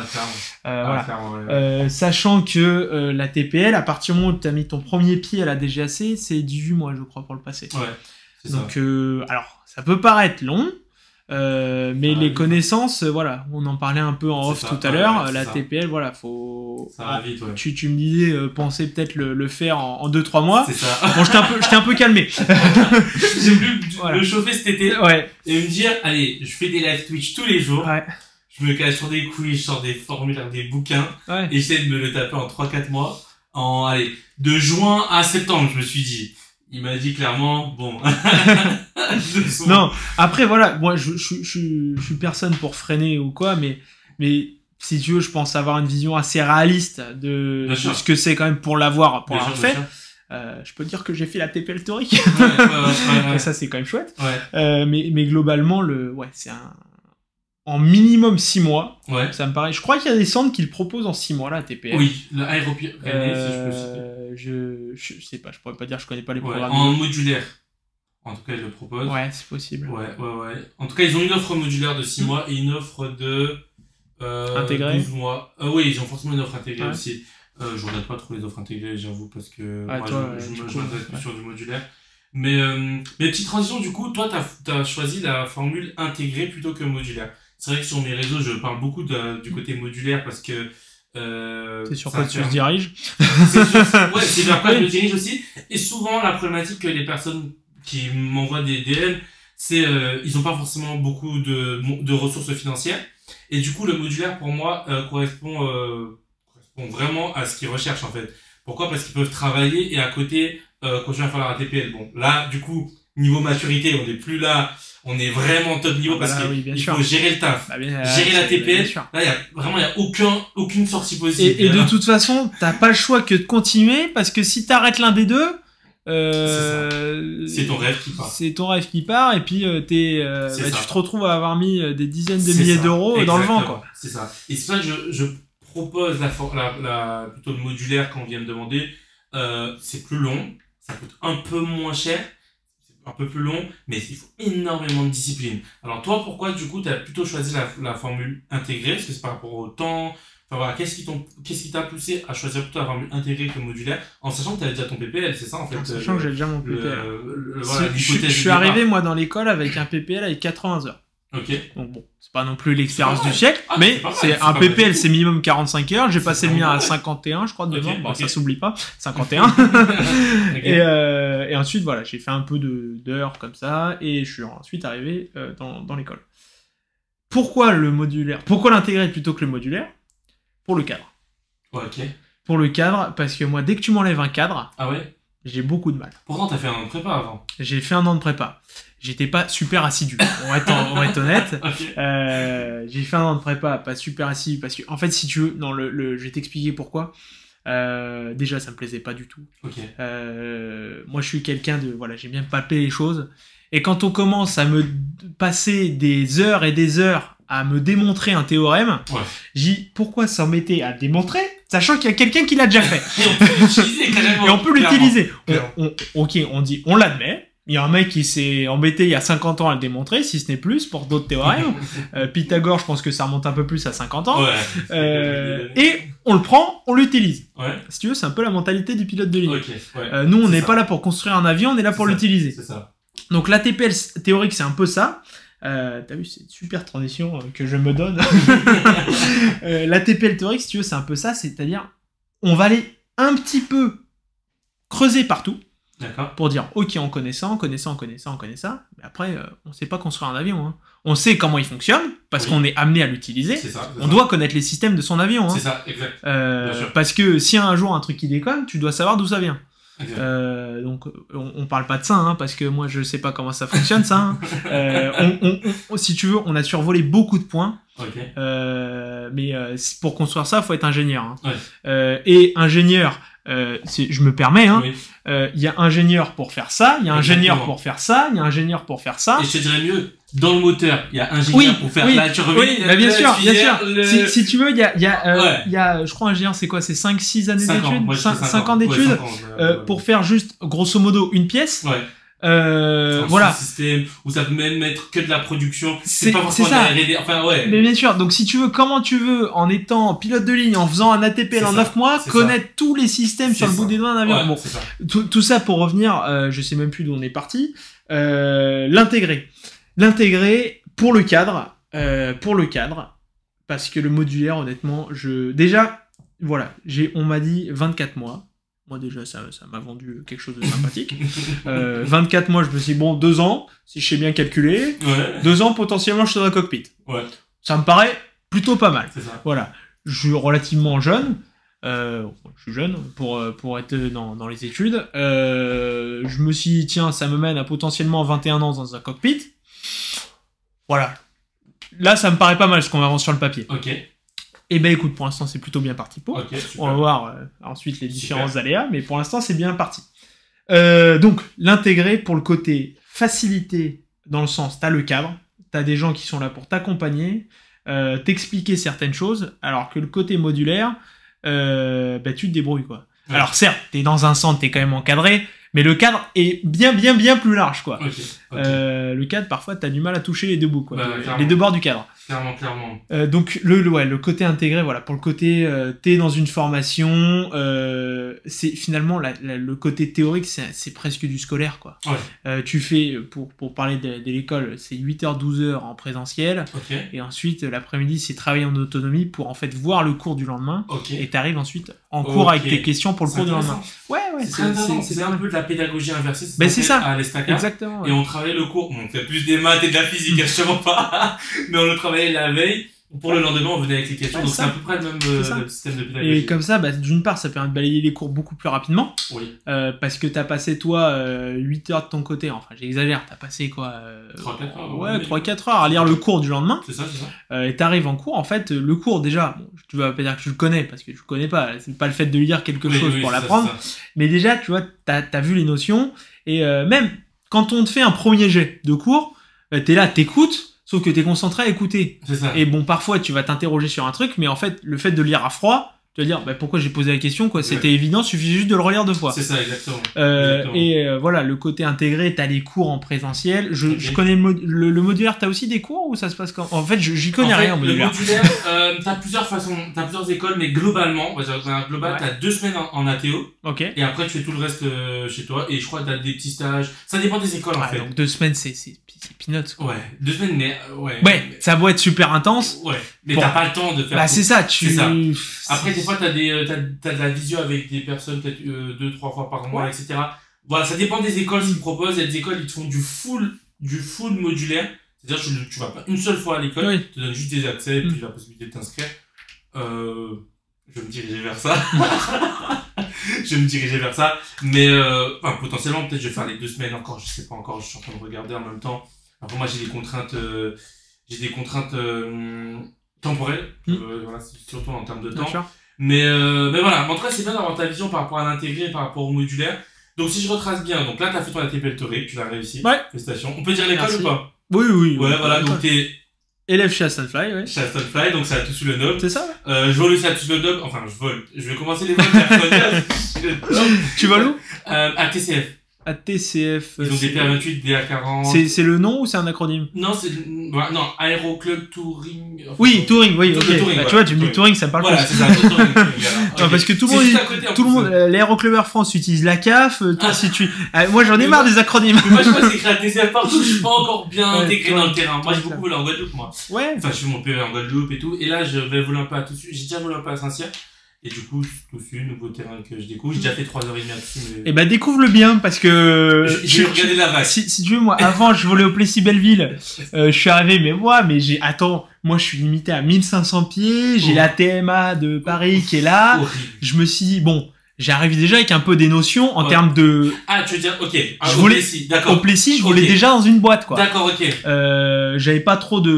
Voilà. Clairement, sachant que la TPL, à partir du moment où tu as mis ton premier pied à la DGAC, c'est 18 mois, je crois, pour le passer. Donc, alors, ça peut paraître long, mais les connaissances, voilà, on en parlait un peu en off tout à l'heure. La TPL, voilà, faut. Ça va vite, tu me disais, penser peut-être le faire en 2-3 mois. C'est ça. Bon, j'étais un peu calmé. J'ai voulu me chauffer cet été et me dire, allez, je fais des live Twitch tous les jours. Je me cache sur des quiz, sur des formulaires, des bouquins, et j'essaie de me le taper en 3-4 mois. De juin à septembre, je me suis dit. Il m'a dit clairement, bon. Non, après voilà, moi je suis personne pour freiner ou quoi, mais si tu veux, je pense avoir une vision assez réaliste de ce que c'est quand même pour l'avoir fait. Je peux te dire que j'ai fait la TPL théorique. Et ça c'est quand même chouette. Mais globalement, c'est en minimum 6 mois. Ça me paraît. Je crois qu'il y a des centres qui le proposent en 6 mois, là, TPL. Oui, l'aéropire, si je peux citer. Je sais pas, je pourrais pas dire, je connais pas les programmes. En modulaire. En tout cas, ils le proposent. Ouais, c'est possible. Ouais. En tout cas, ils ont une offre modulaire de 6 mois et une offre de, intégrée. 12 mois. Oui, ils ont forcément une offre intégrée aussi. Je regarde pas trop les offres intégrées, j'avoue, parce que je m'intéresse plus sur du modulaire. Mais petite transition, du coup, toi, t'as choisi la formule intégrée plutôt que modulaire. C'est vrai que sur mes réseaux, je parle beaucoup du côté modulaire parce que... c'est sur quoi tu te diriges? C'est vers quoi je me dirige aussi. Et souvent, la problématique que les personnes qui m'envoient des DM, c'est ils ont pas forcément beaucoup de ressources financières. Et du coup, le modulaire, pour moi, correspond vraiment à ce qu'ils recherchent, en fait. Pourquoi? Parce qu'ils peuvent travailler et à côté, continuer à faire leur ATPL. Bon, là, du coup, niveau maturité, on n'est plus là... On est vraiment top niveau parce qu'il faut gérer le taf, gérer la TPL. Là, il y a aucune sortie possible. Et de toute façon, t'as pas le choix que de continuer parce que si t'arrêtes l'un des deux, c'est ton rêve qui part. C'est ton rêve qui part et puis tu te retrouves à avoir mis des dizaines de milliers d'euros dans le vent, quoi. C'est ça. Et c'est ça que je propose plutôt le modulaire qu'on vient me demander. C'est plus long, ça coûte un peu moins cher. Un peu plus long, mais il faut énormément de discipline. Alors toi, pourquoi du coup tu as plutôt choisi la formule intégrée? Est-ce que c'est par rapport au temps? Enfin voilà, qu'est-ce qui t'a poussé à choisir plutôt la formule intégrée que modulaire, en sachant que tu avais déjà ton PPL, c'est ça en fait? En sachant que j'ai déjà mon PPL. Je suis arrivé moi dans l'école avec un PPL avec 80 heures. Ok. Donc bon, c'est pas non plus l'expérience du siècle, mais c'est un PPL, c'est minimum 45 heures. J'ai passé le mien à 51, je crois, devant. Bon, ça s'oublie pas. 51. Et ensuite, voilà, j'ai fait un peu d'heures comme ça, et je suis ensuite arrivé dans l'école. Pourquoi le modulaire? Pourquoi l'intégrer plutôt que le modulaire? Pour le cadre. Ok. Pour le cadre, parce que moi, dès que tu m'enlèves un cadre, j'ai beaucoup de mal. Pourtant, t'as fait un an de prépa avant. J'ai fait un an de prépa. J'étais pas super assidu, on va être honnête. J'ai fait un an de prépa, pas super assidu, parce que, en fait, si tu veux, je vais t'expliquer pourquoi. Déjà, ça me plaisait pas du tout. Moi, je suis quelqu'un j'aime bien palper les choses. Et quand on commence à me passer des heures et des heures à me démontrer un théorème, j'ai dit, pourquoi s'embêter à démontrer, sachant qu'il y a quelqu'un qui l'a déjà fait. Et on peut l'utiliser. On l'admet. Il y a un mec qui s'est embêté il y a 50 ans à le démontrer, si ce n'est plus, pour d'autres théorèmes. Pythagore, je pense que ça remonte un peu plus à 50 ans. Et on le prend, on l'utilise. Si tu veux, c'est un peu la mentalité du pilote de ligne. Nous, on n'est pas là pour construire un avion, on est là pour l'utiliser. Donc la TPL théorique, c'est un peu ça. T'as vu, c'est une super transition que je me donne. La TPL théorique, si tu veux, c'est un peu ça. C'est-à-dire, on va aller un petit peu creuser partout. D'accord. pour dire ok, on connaît ça, on connaît ça, on connaît ça, on connaît ça, mais après on sait pas construire un avion. Hein. On sait comment il fonctionne parce qu'on est amené à l'utiliser. C'est ça. On doit connaître les systèmes de son avion. Hein. C'est ça, exact. Parce que si un jour un truc qui déconne, tu dois savoir d'où ça vient. Exact. Donc on parle pas de ça, hein, parce que moi je sais pas comment ça fonctionne ça. Hein. Si tu veux, on a survolé beaucoup de points. Ok. Mais pour construire ça, faut être ingénieur. Hein. Ouais. Et ingénieur, je me permets, hein. Oui. Il y a ingénieur pour faire ça, il y a ingénieur Exactement. pour faire ça, il y a ingénieur pour faire ça. Et je te dirais mieux, dans le moteur, il y a ingénieur pour faire la turbine. Oui, bah bien sûr, bien sûr. Le... Si tu veux, il y a, Ouais. il y a, je crois, ingénieur, c'est quoi? C'est 5-6 années 5 ans. d'études? Moi, je fais 5 ans d'études, Ouais, 5 ans, pour faire juste, grosso modo, une pièce. Ouais. Voilà. Un système où ça peut même être que de la production. C'est pas forcément ça. de la R&D. Enfin, ouais. Mais bien sûr, donc si tu veux, comment tu veux, en étant pilote de ligne, en faisant un ATP C'est en ça. 9 mois, C'est connaître tous les systèmes C'est sur le ça. bout des doigts d'un avion. Ouais, Bon, c'est ça. tout ça pour revenir, je sais même plus d'où on est parti, l'intégrer. L'intégrer pour le cadre, parce que le modulaire, honnêtement, déjà, voilà, on m'a dit 24 mois. Moi, déjà, ça m'a vendu quelque chose de sympathique. 24 mois, je me suis dit, bon, 2 ans, si je sais bien calculer. Ouais. 2 ans, potentiellement, je suis dans un cockpit. Ouais. Ça me paraît plutôt pas mal. C'est ça. Voilà. Je suis relativement jeune. Je suis jeune pour être dans les études. Je me suis dit, tiens, ça me mène à potentiellement 21 ans dans un cockpit. Voilà. Là, ça me paraît pas mal ce qu'on avance sur le papier. Ok. Et ben écoute, pour l'instant, c'est plutôt bien parti pour. Ok, super. On va voir ensuite les différents Super. aléas, mais pour l'instant, c'est bien parti. Donc, l'intégrer pour le côté facilité, dans le sens, t'as le cadre, t'as des gens qui sont là pour t'accompagner, t'expliquer certaines choses, alors que le côté modulaire, bah, tu te débrouilles, quoi. Ouais. Alors certes, t'es dans un centre, t'es quand même encadré, mais le cadre est bien plus large, quoi. Ok. Ok. Le cadre, parfois, t'as du mal à toucher les deux bouts, quoi. Bah, Les deux bords du cadre. Clairement. Donc le côté intégré, voilà, pour le côté t'es dans une formation, c'est finalement le côté théorique, c'est presque du scolaire, quoi. Ouais. Tu fais, pour parler de l'école, c'est 8h, 12h en présentiel, Ok. et ensuite l'après-midi c'est travailler en autonomie pour en fait voir le cours du lendemain, Ok. et t'arrives ensuite en cours avec tes questions pour le cours du lendemain. Ouais, C'est intéressant. C'est un peu de la pédagogie inversée. Ben, c'est ça. À l'Estaca. Exactement. Et on travaillait le cours. On fait plus des maths et de la physique, je te mens pas. Mais on le travaillait la veille. Pour le lendemain, on venait avec les questions. Ouais, Donc ça. c'est à peu près le même système de pédagogie. Et comme ça, bah, d'une part, ça permet de balayer les cours beaucoup plus rapidement. Oui. Parce que t'as passé, toi, 8 heures de ton côté. Enfin, j'exagère, t'as passé quoi 3-4 heures. Ouais, 3-4 heures à lire le cours du lendemain. C'est ça. Et t'arrives en cours, en fait, le cours, déjà, bon, tu vas pas dire que tu le connais, parce que tu le connais pas. C'est pas le fait de lire quelque chose pour c'est l'apprendre. ça. Mais déjà, tu vois, t'as vu les notions. Et même, quand on te fait un premier jet de cours, t'es là, t'écoutes. Sauf que t'es concentré à écouter. C'est ça. Et bon, parfois, tu vas t'interroger sur un truc, mais en fait, le fait de lire à froid, tu vas dire, bah, pourquoi j'ai posé la question, quoi. C'était évident, suffit juste de le relire 2 fois. C'est ça, exactement. Voilà, le côté intégré, t'as les cours en présentiel. Je connais le modulaire, t'as aussi des cours ou ça se passe quand? En fait, j'y connais rien en modulaire. Le modulaire, t'as plusieurs façons, t'as plusieurs écoles, mais globalement, on va dire, dans un global, Ouais. t'as 2 semaines en ATO. Ok. Et après, tu fais tout le reste chez toi. Et je crois que t'as des petits stages. Ça dépend des écoles, en Ouais, fait. donc 2 semaines, c'est peanuts, quoi. Ouais, 2 semaines, mais ouais. Ouais, ça va être super intense. Ouais, mais Bon. t'as pas le temps de faire Bah, tout. c'est ça, tu. C'est ça. Après, des fois, t'as de la visio avec des personnes peut-être 2-3 fois par mois, Ouais. etc. Voilà, ça dépend des écoles qui proposent. Il y a des écoles qui te font du full modulaire. C'est-à-dire que tu vas pas une seule fois à l'école, Oui. ils te donnent juste des accès, puis la possibilité de t'inscrire. Je vais me diriger vers ça. Je vais me diriger vers ça. Mais enfin, potentiellement, peut-être je vais faire les 2 semaines encore. Je sais pas encore. Je suis en train de regarder en même temps. Après, moi, j'ai des contraintes temporelles. Voilà, surtout en termes de temps. Bien sûr. Mais voilà. Mais en tout cas, c'est bien d'avoir ta vision par rapport à l'intégré, par rapport au modulaire. Donc, si je retrace bien, donc là, t'as fait ton ATP le Toré, tu l'as réussi. Ouais. Félicitations. On peut dire l'école Merci. ou pas? Oui. Ouais, voilà. Donc, t'es Élève chez Aston Fly, ouais. chez Aston Fly, donc ça a tout sous le noble. C'est ça? Je vole aussi à tout le noble. Enfin, je vole. Je vais commencer les vols mercredi. Tu vas où? À TCF. À TCF. Ils ont des PA28, DA40. C'est le nom ou c'est un acronyme? Non, c'est, voilà, non, Aero Club Touring. Enfin, Oui, Touring, oui, ok. Touring, Bah, voilà. tu vois, tu me dis Touring, ça me parle Voilà, plus. c'est ça, Touring, voilà. Non, Ok. parce que tout le C'est monde, juste à côté, en tout le plus. monde, l'Aéroclub Air France utilise la CAF, toi si tu, moi j'en ai Mais marre moi- des acronymes. Mais moi, je crois que c'est écrit à TCF partout, je suis pas encore bien Ouais, intégré ouais. dans le terrain. Moi, j'ai Ouais, beaucoup volé en Guadeloupe, moi. Ouais. Enfin, je fais mon PE en Guadeloupe et tout. Et là, je vais voler un peu à tout de suite. J'ai déjà volé un peu à Saint-Cyr. Et du coup, tout suite, nouveau terrain que je découvre. J'ai déjà fait 3h30 là-dessus. Mais... Eh ben, découvre-le bien, parce que... J'ai regardé la vague. Si tu veux, moi, avant, je volais au Plessis Belleville. Je suis arrivé, mais moi, je suis limité à 1500 pieds. J'ai la TMA de Paris qui est là. Horrible. Je me suis dit, bon, j'arrive déjà avec un peu des notions en termes de... Ah, tu veux dire, ok. Au Plessis, d'accord. Au Plessis, je volais déjà dans une boîte, quoi. D'accord, ok. J'avais pas trop de...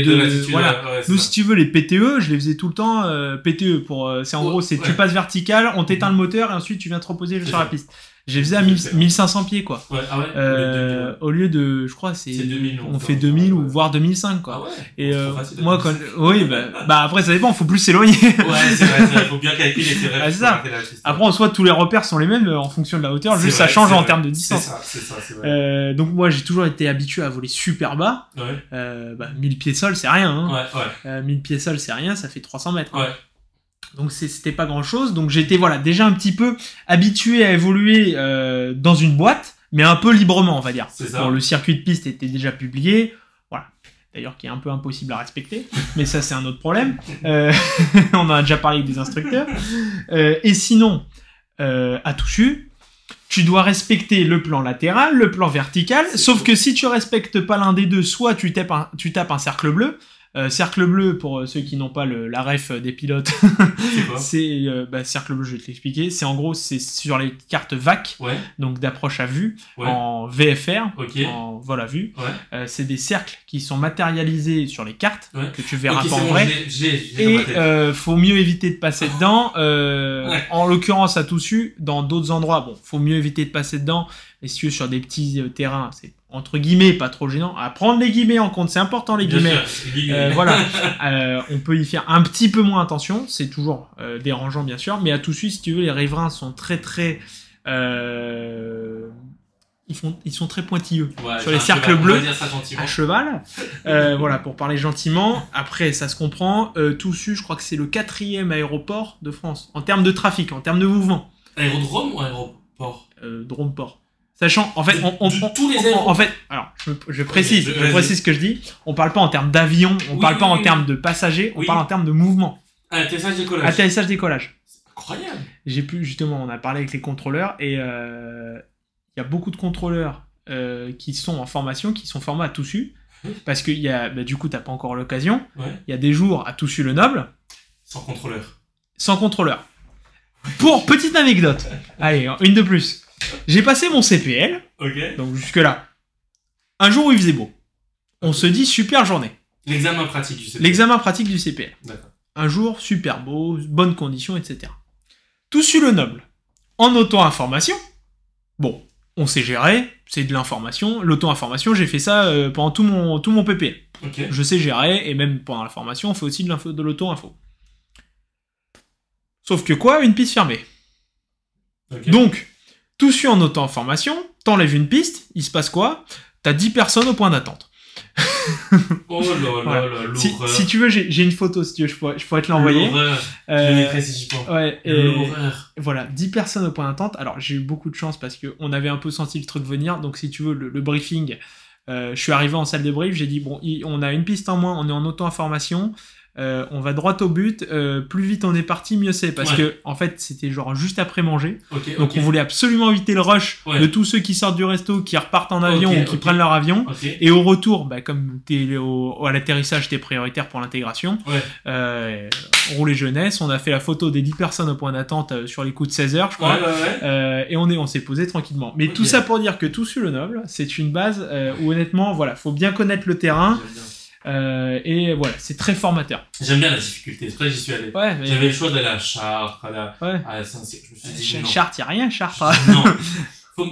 de latitude. Voilà. Ouais, Nous, si tu veux, les PTE, je les faisais tout le temps, PTE c'est en gros, tu passes vertical, on t'éteint le moteur et ensuite tu viens te reposer sur la piste. Je les faisais à 1500 pieds, quoi. Ouais, ah ouais. Au lieu de, je crois, c'est 2000. On fait 2000 ou voire 2005, quoi. Ah ouais. Et moi, oui, bah après, ça dépend, faut plus s'éloigner. Ouais, c'est vrai, faut bien calculer, c'est vrai. Ah, c'est ça. Après, en soi, tous les repères sont les mêmes en fonction de la hauteur, juste ça change en termes de distance. C'est vrai. Donc moi, j'ai toujours été habitué à voler super bas. Ouais. 1000 pieds sol, c'est rien, hein. Ouais. 1000 pieds sol, c'est rien, ça fait 300 mètres. Ouais. Donc c'était pas grand chose. Donc j'étais déjà un petit peu habitué à évoluer dans une boîte, mais un peu librement, on va dire. C'est ça. Bon, le circuit de piste était déjà publié, voilà. D'ailleurs, qui est un peu impossible à respecter, mais ça c'est un autre problème. On en a déjà parlé avec des instructeurs. Et sinon, à Toussus, tu dois respecter le plan latéral, le plan vertical. Sauf que si tu respectes pas l'un des deux, soit tu tapes un cercle bleu. Cercle bleu, pour ceux qui n'ont pas la ref des pilotes, c'est cercle bleu, je vais te l'expliquer. C'est en gros, c'est sur les cartes VAC, donc d'approche à vue, en VFR, en vol à vue. C'est des cercles qui sont matérialisés sur les cartes, que tu verras pas en vrai. Et faut mieux éviter de passer dedans. En l'occurrence, à Toussus, dans d'autres endroits, bon, faut mieux éviter de passer dedans. Et si tu veux, sur des petits terrains, c'est entre guillemets pas trop gênant. À prendre les guillemets en compte, c'est important les guillemets. Voilà, on peut y faire un petit peu moins attention. C'est toujours dérangeant bien sûr, mais à Toussus, si tu veux, les riverains sont très ils sont très pointilleux sur les cercles bleus à cheval. Voilà, pour parler gentiment. Après, ça se comprend. Toussus, je crois que c'est le 4e aéroport de France en termes de trafic, en termes de mouvement. Aérodrome ou aéroport Drome-port. Sachant, en fait, tous les aéroports. En fait, alors, je précise ce que je dis. On parle pas en termes d'avion, on parle pas en termes de passagers, on parle en termes de mouvement. Atterrissage-décollage. C'est incroyable. Justement, on a parlé avec les contrôleurs et il y a beaucoup de contrôleurs qui sont en formation, qui sont formés à Toussus, parce que du coup, t'as pas encore l'occasion. Il y a des jours à Toussus-le-Noble. Sans contrôleur. Pour petite anecdote. Allez, une de plus. J'ai passé mon CPL, donc jusque-là. Un jour où il faisait beau. On se dit super journée. L'examen pratique du CPL. L'examen pratique du CPL. D'accord. Un jour super beau, bonnes conditions, etc. Toussus-le-Noble. En auto-information. Bon, on sait gérer, c'est de l'information. L'auto-information, j'ai fait ça pendant tout mon PPL. Je sais gérer, et même pendant la formation, on fait aussi de l'auto-info. Sauf que quoi, une piste fermée. Donc, Toussus en auto-information, t'enlèves une piste, il se passe quoi? T'as 10 personnes au point d'attente. Oh là là là, l'horreur. Si tu veux, j'ai une photo, si tu veux, je pourrais te l'envoyer. L'horreur. Je mettrai si j'y pense. L'horreur. Voilà, 10 personnes au point d'attente. Alors, j'ai eu beaucoup de chance parce qu'on avait un peu senti le truc venir. Donc, si tu veux, le briefing, je suis arrivé en salle de brief, j'ai dit, bon, on a une piste en moins, on est en auto-information. On va droit au but, plus vite on est parti, mieux c'est, parce que en fait c'était genre juste après manger, donc on voulait absolument éviter le rush de tous ceux qui sortent du resto, qui repartent en avion ou qui prennent leur avion, et au retour, comme à l'atterrissage t'es prioritaire pour l'intégration, roulé jeunesse, on a fait la photo des 10 personnes au point d'attente sur les coups de 16 heures je crois, et on s'est posé tranquillement, mais tout ça pour dire que Toussus-le-Noble c'est une base où honnêtement voilà, faut bien connaître le terrain. Et voilà, c'est très formateur. J'aime bien la difficulté, c'est pour ça que j'y suis allé. J'avais le choix d'aller à Chartres, à la Saint-Cyr. Je me suis dit Chartres, y a rien, Chartres. Non.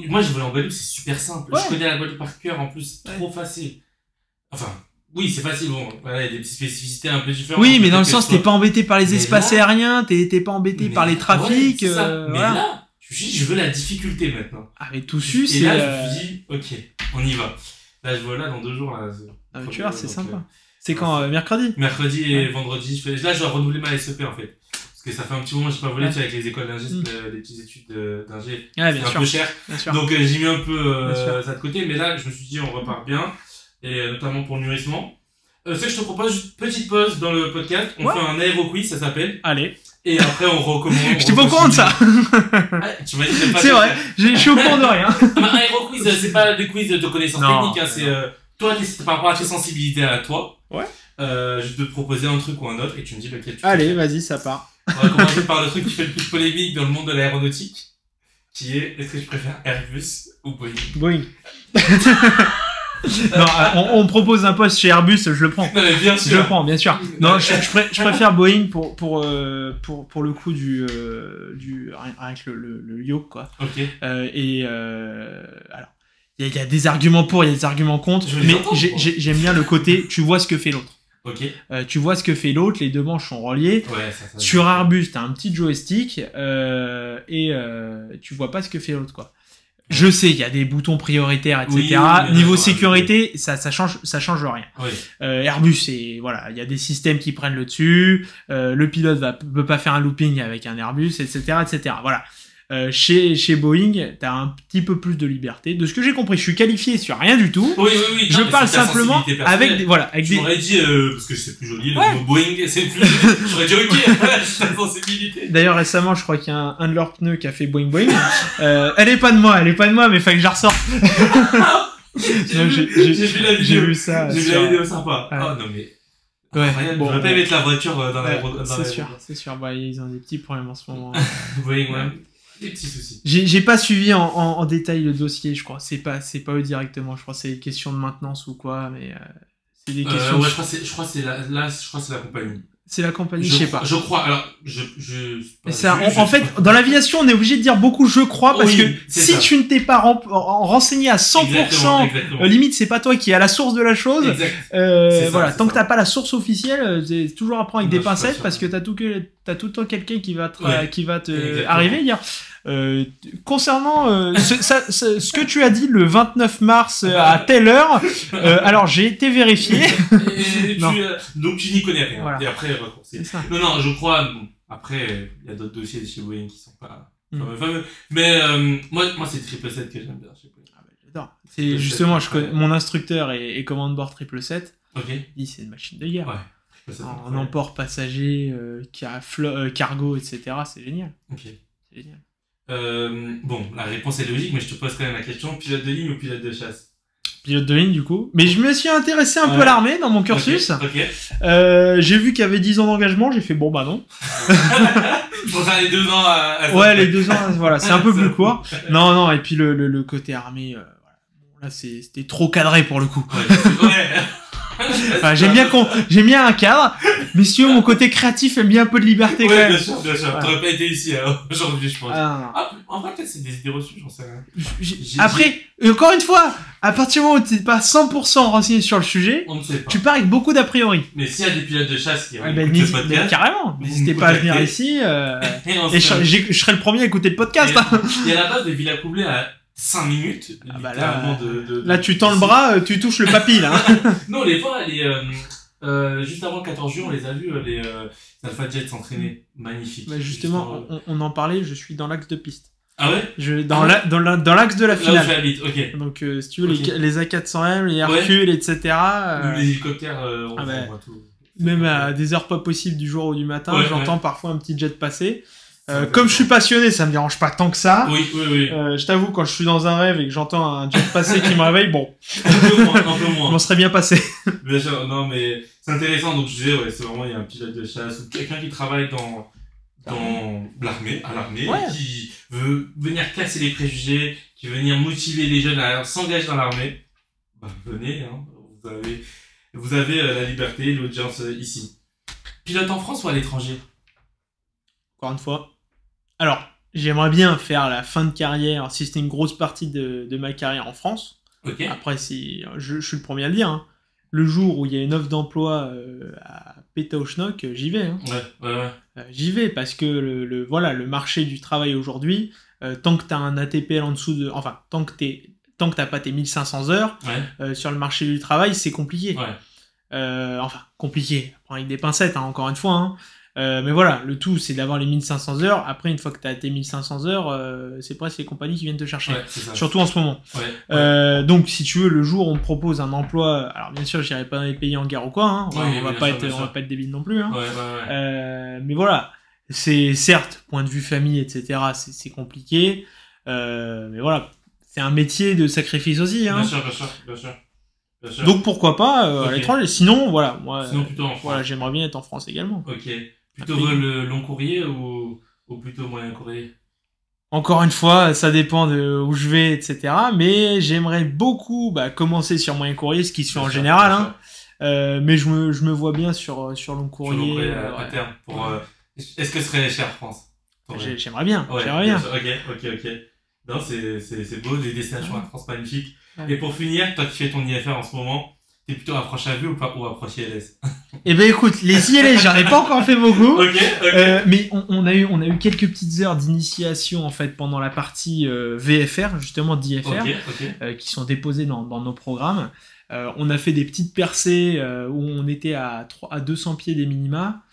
Moi, je voulais en Guadeloupe, c'est super simple. Je connais la Guadeloupe par cœur, en plus, trop facile. Enfin, oui, c'est facile, bon, voilà, il y a des petites spécificités un peu différentes. Oui, mais dans le sens, t'es pas embêté par les espaces aériens, t'es pas embêté par les trafics. Mais là, je veux la difficulté maintenant. Ah, mais Toussus, c'est. Et là, je me suis dit, ok, on y va. Là, je vois là, dans 2 jours, là. Ah, mais tu vois, c'est sympa. C'est quand, mercredi? Mercredi et vendredi. Là, je dois renouveler ma SEP, en fait. Parce que ça fait un petit moment que j'ai pas volé, tu sais, avec les écoles d'ingé, les petites études d'ingé. C'est un peu cher. Donc, j'ai mis un peu ça de côté. Mais là, je me suis dit, on repart bien. Et notamment pour le mûrissement. Ce que je te propose, juste petite pause dans le podcast. On fait un aéro-quiz, ça s'appelle. Allez. Et après, on recommence. J'étais pas au courant de ça. Ah, tu m'as dit que pas. C'est vrai, je suis au courant de rien. Un Hero Quiz, c'est pas des quiz de connaissances techniques, hein, c'est toi, par rapport à tes sensibilités à toi. Ouais. Je vais te proposer un truc ou un autre et tu me dis lequel tu Allez, préfères. vas-y, ça part. On va commencer par le truc qui fait le plus polémique dans le monde de l'aéronautique, qui est est-ce que je préfère Airbus ou Boeing? Boeing. Non, on propose un poste chez Airbus, je le prends. Non, mais bien sûr. Je le prends, bien sûr. Non, je préfère Boeing pour le coup du avec le yoke, quoi. Ok. Alors, il y a des arguments pour, il y a des arguments contre, mais j'aime bien le côté, tu vois ce que fait l'autre. Ok. Tu vois ce que fait l'autre, les deux manches sont reliées. Ouais, ça Sur Airbus, t'as un petit joystick tu vois pas ce que fait l'autre, quoi. Je sais, il y a des boutons prioritaires, etc. Oui, Niveau sécurité, ça change rien. Oui. Airbus, voilà, il y a des systèmes qui prennent le dessus. Le pilote peut pas faire un looping avec un Airbus, etc., etc. Voilà. Chez Boeing, t'as un petit peu plus de liberté. De ce que j'ai compris, je suis qualifié sur rien du tout. Oui. Je parle simplement avec des. J'aurais dit, parce que c'est plus joli, le mot Boeing, c'est plus joli. J'aurais dit, ok, la sensibilité. D'ailleurs, récemment, je crois qu'il y a un de leurs pneus qui a fait boing boing. Elle est pas de moi, mais fallait que je la ressorte. J'ai vu ça. J'ai vu la vidéo sympa. Ouais. Oh non, mais. Ouais. J'aurais pas mettre la voiture dans la C'est sûr. Bah, ils ont des petits problèmes en ce moment. Boeing, ouais. Des petits soucis. J'ai pas suivi en détail le dossier, je crois. C'est pas eux directement. Je crois que c'est des questions de maintenance ou quoi, mais c'est des questions. Ouais, je crois que c'est la compagnie. C'est la compagnie, je sais pas. Je crois. Alors, en fait, dans l'aviation, on est obligé de dire beaucoup je crois parce que si ça. tu ne t'es pas renseigné à 100%, exactement. Limite c'est pas toi qui es à la source de la chose. Voilà, tant que t'as pas la source officielle, c'est toujours à prendre avec des pincettes parce que t'as tout le temps quelqu'un qui va te arriver et dire. Concernant ce que tu as dit le 29 mars à telle heure, alors j'ai été vérifié. Donc tu n'y connais rien. Voilà. Et après, c'est ça. Non, je crois. Bon, après, il y a d'autres dossiers de chez Boeing qui sont pas fameux. Mais moi, c'est 777 que j'aime bien chez Boeing. Ah bah, j'adore. C'est justement, mon instructeur est commande bord 777. Ok. Il dit c'est une machine de guerre. Ouais. En emport passager, cargo, etc. C'est génial. Ok. C'est génial. Bon, la réponse est logique, mais je te pose quand même la question, pilote de ligne ou pilote de chasse? Pilote de ligne, du coup. Mais je me suis intéressé un peu à l'armée dans mon cursus. Ok. J'ai vu qu'il y avait 10 ans d'engagement, j'ai fait bon bah non. Pour faire les 2 ans ouais, les 2 ans, voilà, c'est un peu plus court. Non, et puis le côté armée, voilà. Bon, là c'était trop cadré pour le coup. Ouais. Enfin, j'aime bien un cadre, mais si mon côté créatif aime bien un peu de liberté quand même. Bien sûr. Voilà. T'aurais pas été ici aujourd'hui, je pense. Non. En vrai, peut-être c'est des idées reçues, j'en sais rien. Après, encore une fois, à partir du moment où t'es pas 100% renseigné sur le sujet, on ne sait pas. tu pars avec beaucoup d'a priori. Mais s'il y a des pilotes de chasse qui écoutent Ben, le podcast, carrément, n'hésitez pas à venir ici, et je serai le premier à écouter le podcast. Il y a la base de Villa Coublé à 5 minutes. Bah là, tu tends le bras, tu touches le papy, là. Non, les fois, juste avant le 14 juillet, on les a vus, les Alpha Jet s'entraîner. Magnifique. Bah justement, on en parlait, je suis dans l'axe de piste. Ah ouais? Dans l'axe de la finale. Là où j'habite, ok. Donc, si tu veux, les A400M, les Hercule, etc. Les hélicoptères, on voit tout. Même à des heures pas possibles du jour ou du matin, j'entends parfois un petit jet passer. Comme je suis passionné, ça me dérange pas tant que ça. Oui. Je t'avoue, quand je suis dans un rêve et que j'entends un jet passer qui me réveille, bon. Un peu moins. On serait bien passé. Bien sûr, non, mais c'est intéressant. Donc, je disais, c'est vraiment, il y a un pilote de chasse ou quelqu'un qui travaille dans l'armée, qui veut venir casser les préjugés, qui veut venir motiver les jeunes à s'engager dans l'armée. Bah, venez, hein. Vous avez la liberté, l'audience ici. Pilote en France ou à l'étranger? Encore une fois. Alors, j'aimerais bien faire la fin de carrière, si c'était une grosse partie de ma carrière en France. Ok. Après, je suis le premier à le dire. Hein. Le jour où il y a une offre d'emploi à Pétaouchnok, j'y vais. Hein. Ouais. J'y vais parce que le marché du travail aujourd'hui, tant que tu as un ATPL en dessous de... Enfin, tant que t'as pas tes 1500 heures, sur le marché du travail, c'est compliqué. Ouais. Enfin, compliqué. Prends avec des pincettes, hein, encore une fois. Hein. Mais voilà, le tout, c'est d'avoir les 1500 heures. Après, une fois que tu as tes 1500 heures, c'est presque les compagnies qui viennent te chercher. Ouais, c'est ça. Surtout en ce moment. Donc, si tu veux, le jour où on me propose un emploi... Alors, bien sûr, j'irai pas dans les pays en guerre ou quoi. Hein. On va pas être débile non plus. Hein. Ouais. Mais voilà, c'est certes, point de vue famille, etc., c'est compliqué, mais voilà, c'est un métier de sacrifice aussi, hein. Bien sûr. Donc pourquoi pas à l'étranger. Sinon, voilà, moi, Sinon, plutôt en France. voilà, j'aimerais bien être en France également. Ok. Plutôt le long courrier ou plutôt moyen courrier? Encore une fois, ça dépend de où je vais, etc. Mais j'aimerais beaucoup commencer sur moyen courrier, ce qui se fait en général, hein. Mais je me vois bien sur long courrier. À terme. Est-ce que ce serait cher France? J'aimerais bien. Ouais, j'aimerais bien. Ok. Non, c'est beau, des destinations à France magnifiques. Ouais. Et pour finir, toi qui fais ton IFR en ce moment, t'es plutôt approche à vue ou approche ILS? Eh ben écoute, les ILS, j'en ai pas encore fait beaucoup. Ok. Mais on a eu quelques petites heures d'initiation en fait pendant la partie VFR, justement d'IFR, qui sont déposées dans nos programmes. On a fait des petites percées où on était à 200 pieds des minima.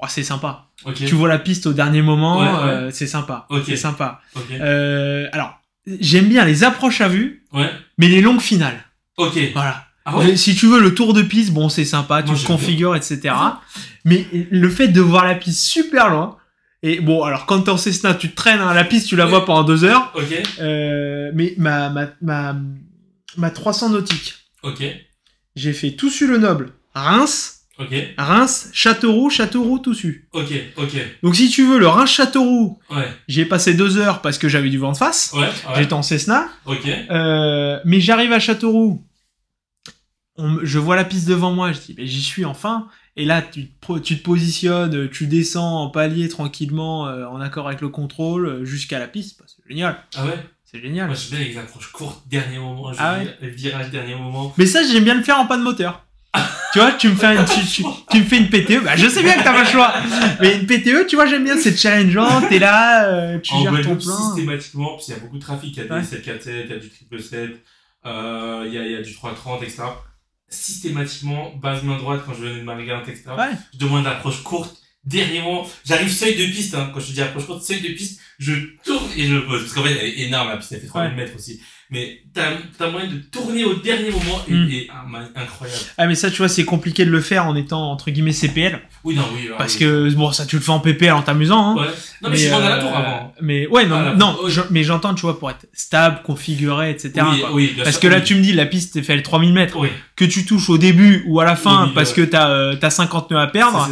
Oh, c'est sympa. Tu vois la piste au dernier moment, c'est sympa. C'est sympa. Alors, j'aime bien les approches à vue, mais les longues finales. Voilà. Ah ouais. Si tu veux le tour de piste, bon c'est sympa, tu le configures, etc. Mais le fait de voir la piste super loin, et bon alors quand t'es en Cessna, tu te traînes, hein, la piste tu la vois pendant 2 heures. Mais ma 300 nautique. J'ai fait Toussus-le-Noble, Reims. Reims, Châteauroux, Toussus. Donc si tu veux le Reims-Châteauroux, j'ai passé 2 heures parce que j'avais du vent de face. J'étais en Cessna. Mais j'arrive à Châteauroux. Je vois la piste devant moi, je dis j'y suis enfin. Et là tu te positionnes, tu descends en palier tranquillement en accord avec le contrôle jusqu'à la piste. C'est génial. C'est génial. Moi j'aime bien les approches courtes, dernier moment, le virage dernier moment. Mais ça j'aime bien le faire en panne moteur. Tu vois, tu me fais une PTE, je sais bien que t'as pas le choix. Mais une PTE, tu vois, j'aime bien, c'est challengeant, t'es là, tu gères ton plein. Systématiquement, puis il y a beaucoup de trafic, il y a des 747, il y a du 777, il y a du 330, etc. Systématiquement, base main droite, quand je venais de Marigante, etc. Je demande l'approche courte, dernier moment, j'arrive seuil de piste, hein, quand je te dis approche courte, seuil de piste, je tourne et je pose. Parce qu'en fait, elle est énorme, la piste, elle fait 3000 mètres aussi. Mais t'as moyen de tourner au dernier moment et incroyable. Ah, mais ça, tu vois, c'est compliqué de le faire en étant, entre guillemets, CPL. Parce que, bon, ça, tu le fais en PPL en t'amusant, hein. Non, mais je suis dans la tour avant. Mais, mais j'entends, tu vois, pour être stable, configuré, etc. Parce que là, tu me dis, la piste, fait 3000 mètres. Que tu touches au début ou à la fin parce que t'as 50 nœuds à perdre,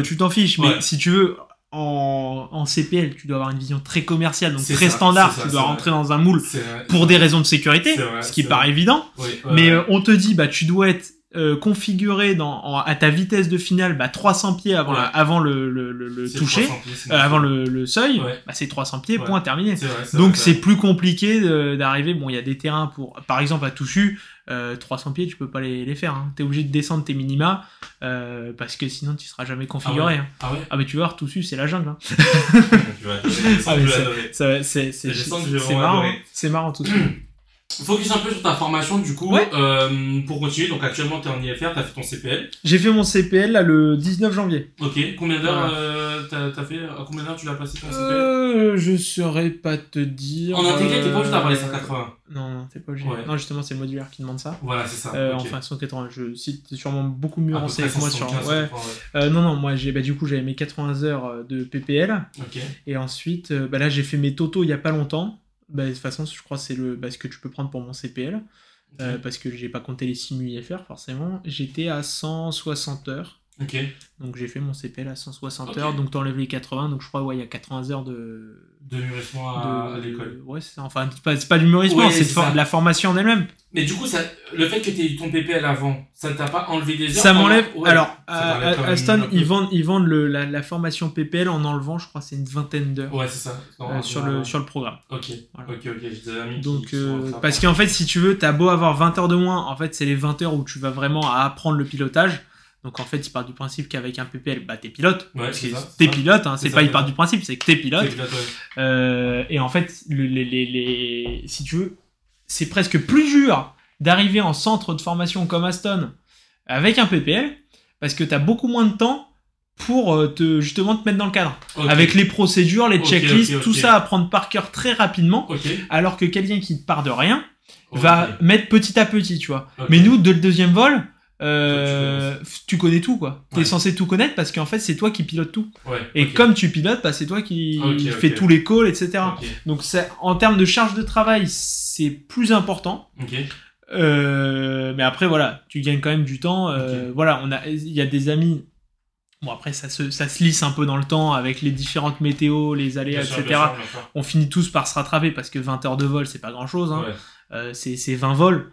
tu t'en fiches. Mais si tu veux, en CPL, tu dois avoir une vision très commerciale, donc très standard, tu dois rentrer dans un moule pour des raisons de sécurité, ce qui paraît évident. Mais on te dit, tu dois être configuré à ta vitesse de finale 300 pieds avant le toucher, avant le seuil, c'est 300 pieds, point terminé. Donc c'est plus compliqué d'arriver. Bon, il y a des terrains par exemple à Toussus, 300 pieds tu peux pas les faire, hein. T'es obligé de descendre tes minima parce que sinon tu seras jamais configuré. Mais tu vas voir, Toussus c'est la jungle, hein. C'est marrant tout ça. Focus un peu sur ta formation du coup, pour continuer. Donc actuellement t'es en IFR, t'as fait ton CPL. J'ai fait mon CPL là le 19 janvier. Combien d'heures t'as fait, à combien d'heures tu l'as passé ton CPL? Je saurais pas te dire. En intégré t'es pas obligé d'avoir les 180. Non, t'es pas obligé. Non, justement c'est le modulaire qui demande ça. Voilà, c'est ça. Enfin 180, t'es sûrement beaucoup mieux renseigné que moi sur. Non, moi du coup j'avais mes 80 heures de PPL. Et ensuite là j'ai fait mes totaux il y a pas longtemps. De toute façon, je crois que c'est ce que tu peux prendre pour mon CPL. Parce que j'ai pas compté les simu IFR, forcément. J'étais à 160 heures. Donc j'ai fait mon CPL à 160 heures. Donc t'enlèves les 80. Donc je crois, il y a 80 heures de mûrissement à l'école. C'est ça. Enfin, c'est pas du mûrissement, c'est de la formation en elle-même. Mais du coup, le fait que tu aies eu ton PPL avant, ça ne t'a pas enlevé des heures? Ça m'enlève. Alors, à Aston, ils vendent la formation PPL en enlevant, je crois, c'est une vingtaine d'heures. C'est ça. Sur le programme. J'ai des amis donc, parce qu'en fait, si tu veux, t'as beau avoir 20 heures de moins, en fait, c'est les 20 heures où tu vas vraiment apprendre le pilotage. Donc, en fait, ils partent du principe qu'avec un PPL, t'es pilote. T'es pilote, hein. C'est pas ils partent du principe, c'est que t'es pilote. Et en fait, si tu veux, c'est presque plus dur d'arriver en centre de formation comme Aston avec un PPL parce que t'as beaucoup moins de temps pour justement te mettre dans le cadre. Avec les procédures, les checklists, tout ça à prendre par cœur très rapidement. Alors que quelqu'un qui part de rien va mettre petit à petit, tu vois. Mais nous, de le deuxième vol, tu connais tout, quoi. T'es censé tout connaître parce qu'en fait, c'est toi qui pilotes tout. Et comme tu pilotes, bah, c'est toi qui fais tous les calls, etc. Donc, en termes de charge de travail, c'est plus important. Mais après, voilà, tu gagnes quand même du temps. Voilà, il y a des amis. Bon, après, ça se lisse un peu dans le temps avec les différentes météos, les aléas, etc. Bien sûr. On finit tous par se rattraper parce que 20 heures de vol, c'est pas grand chose. Hein. C'est 20 vols.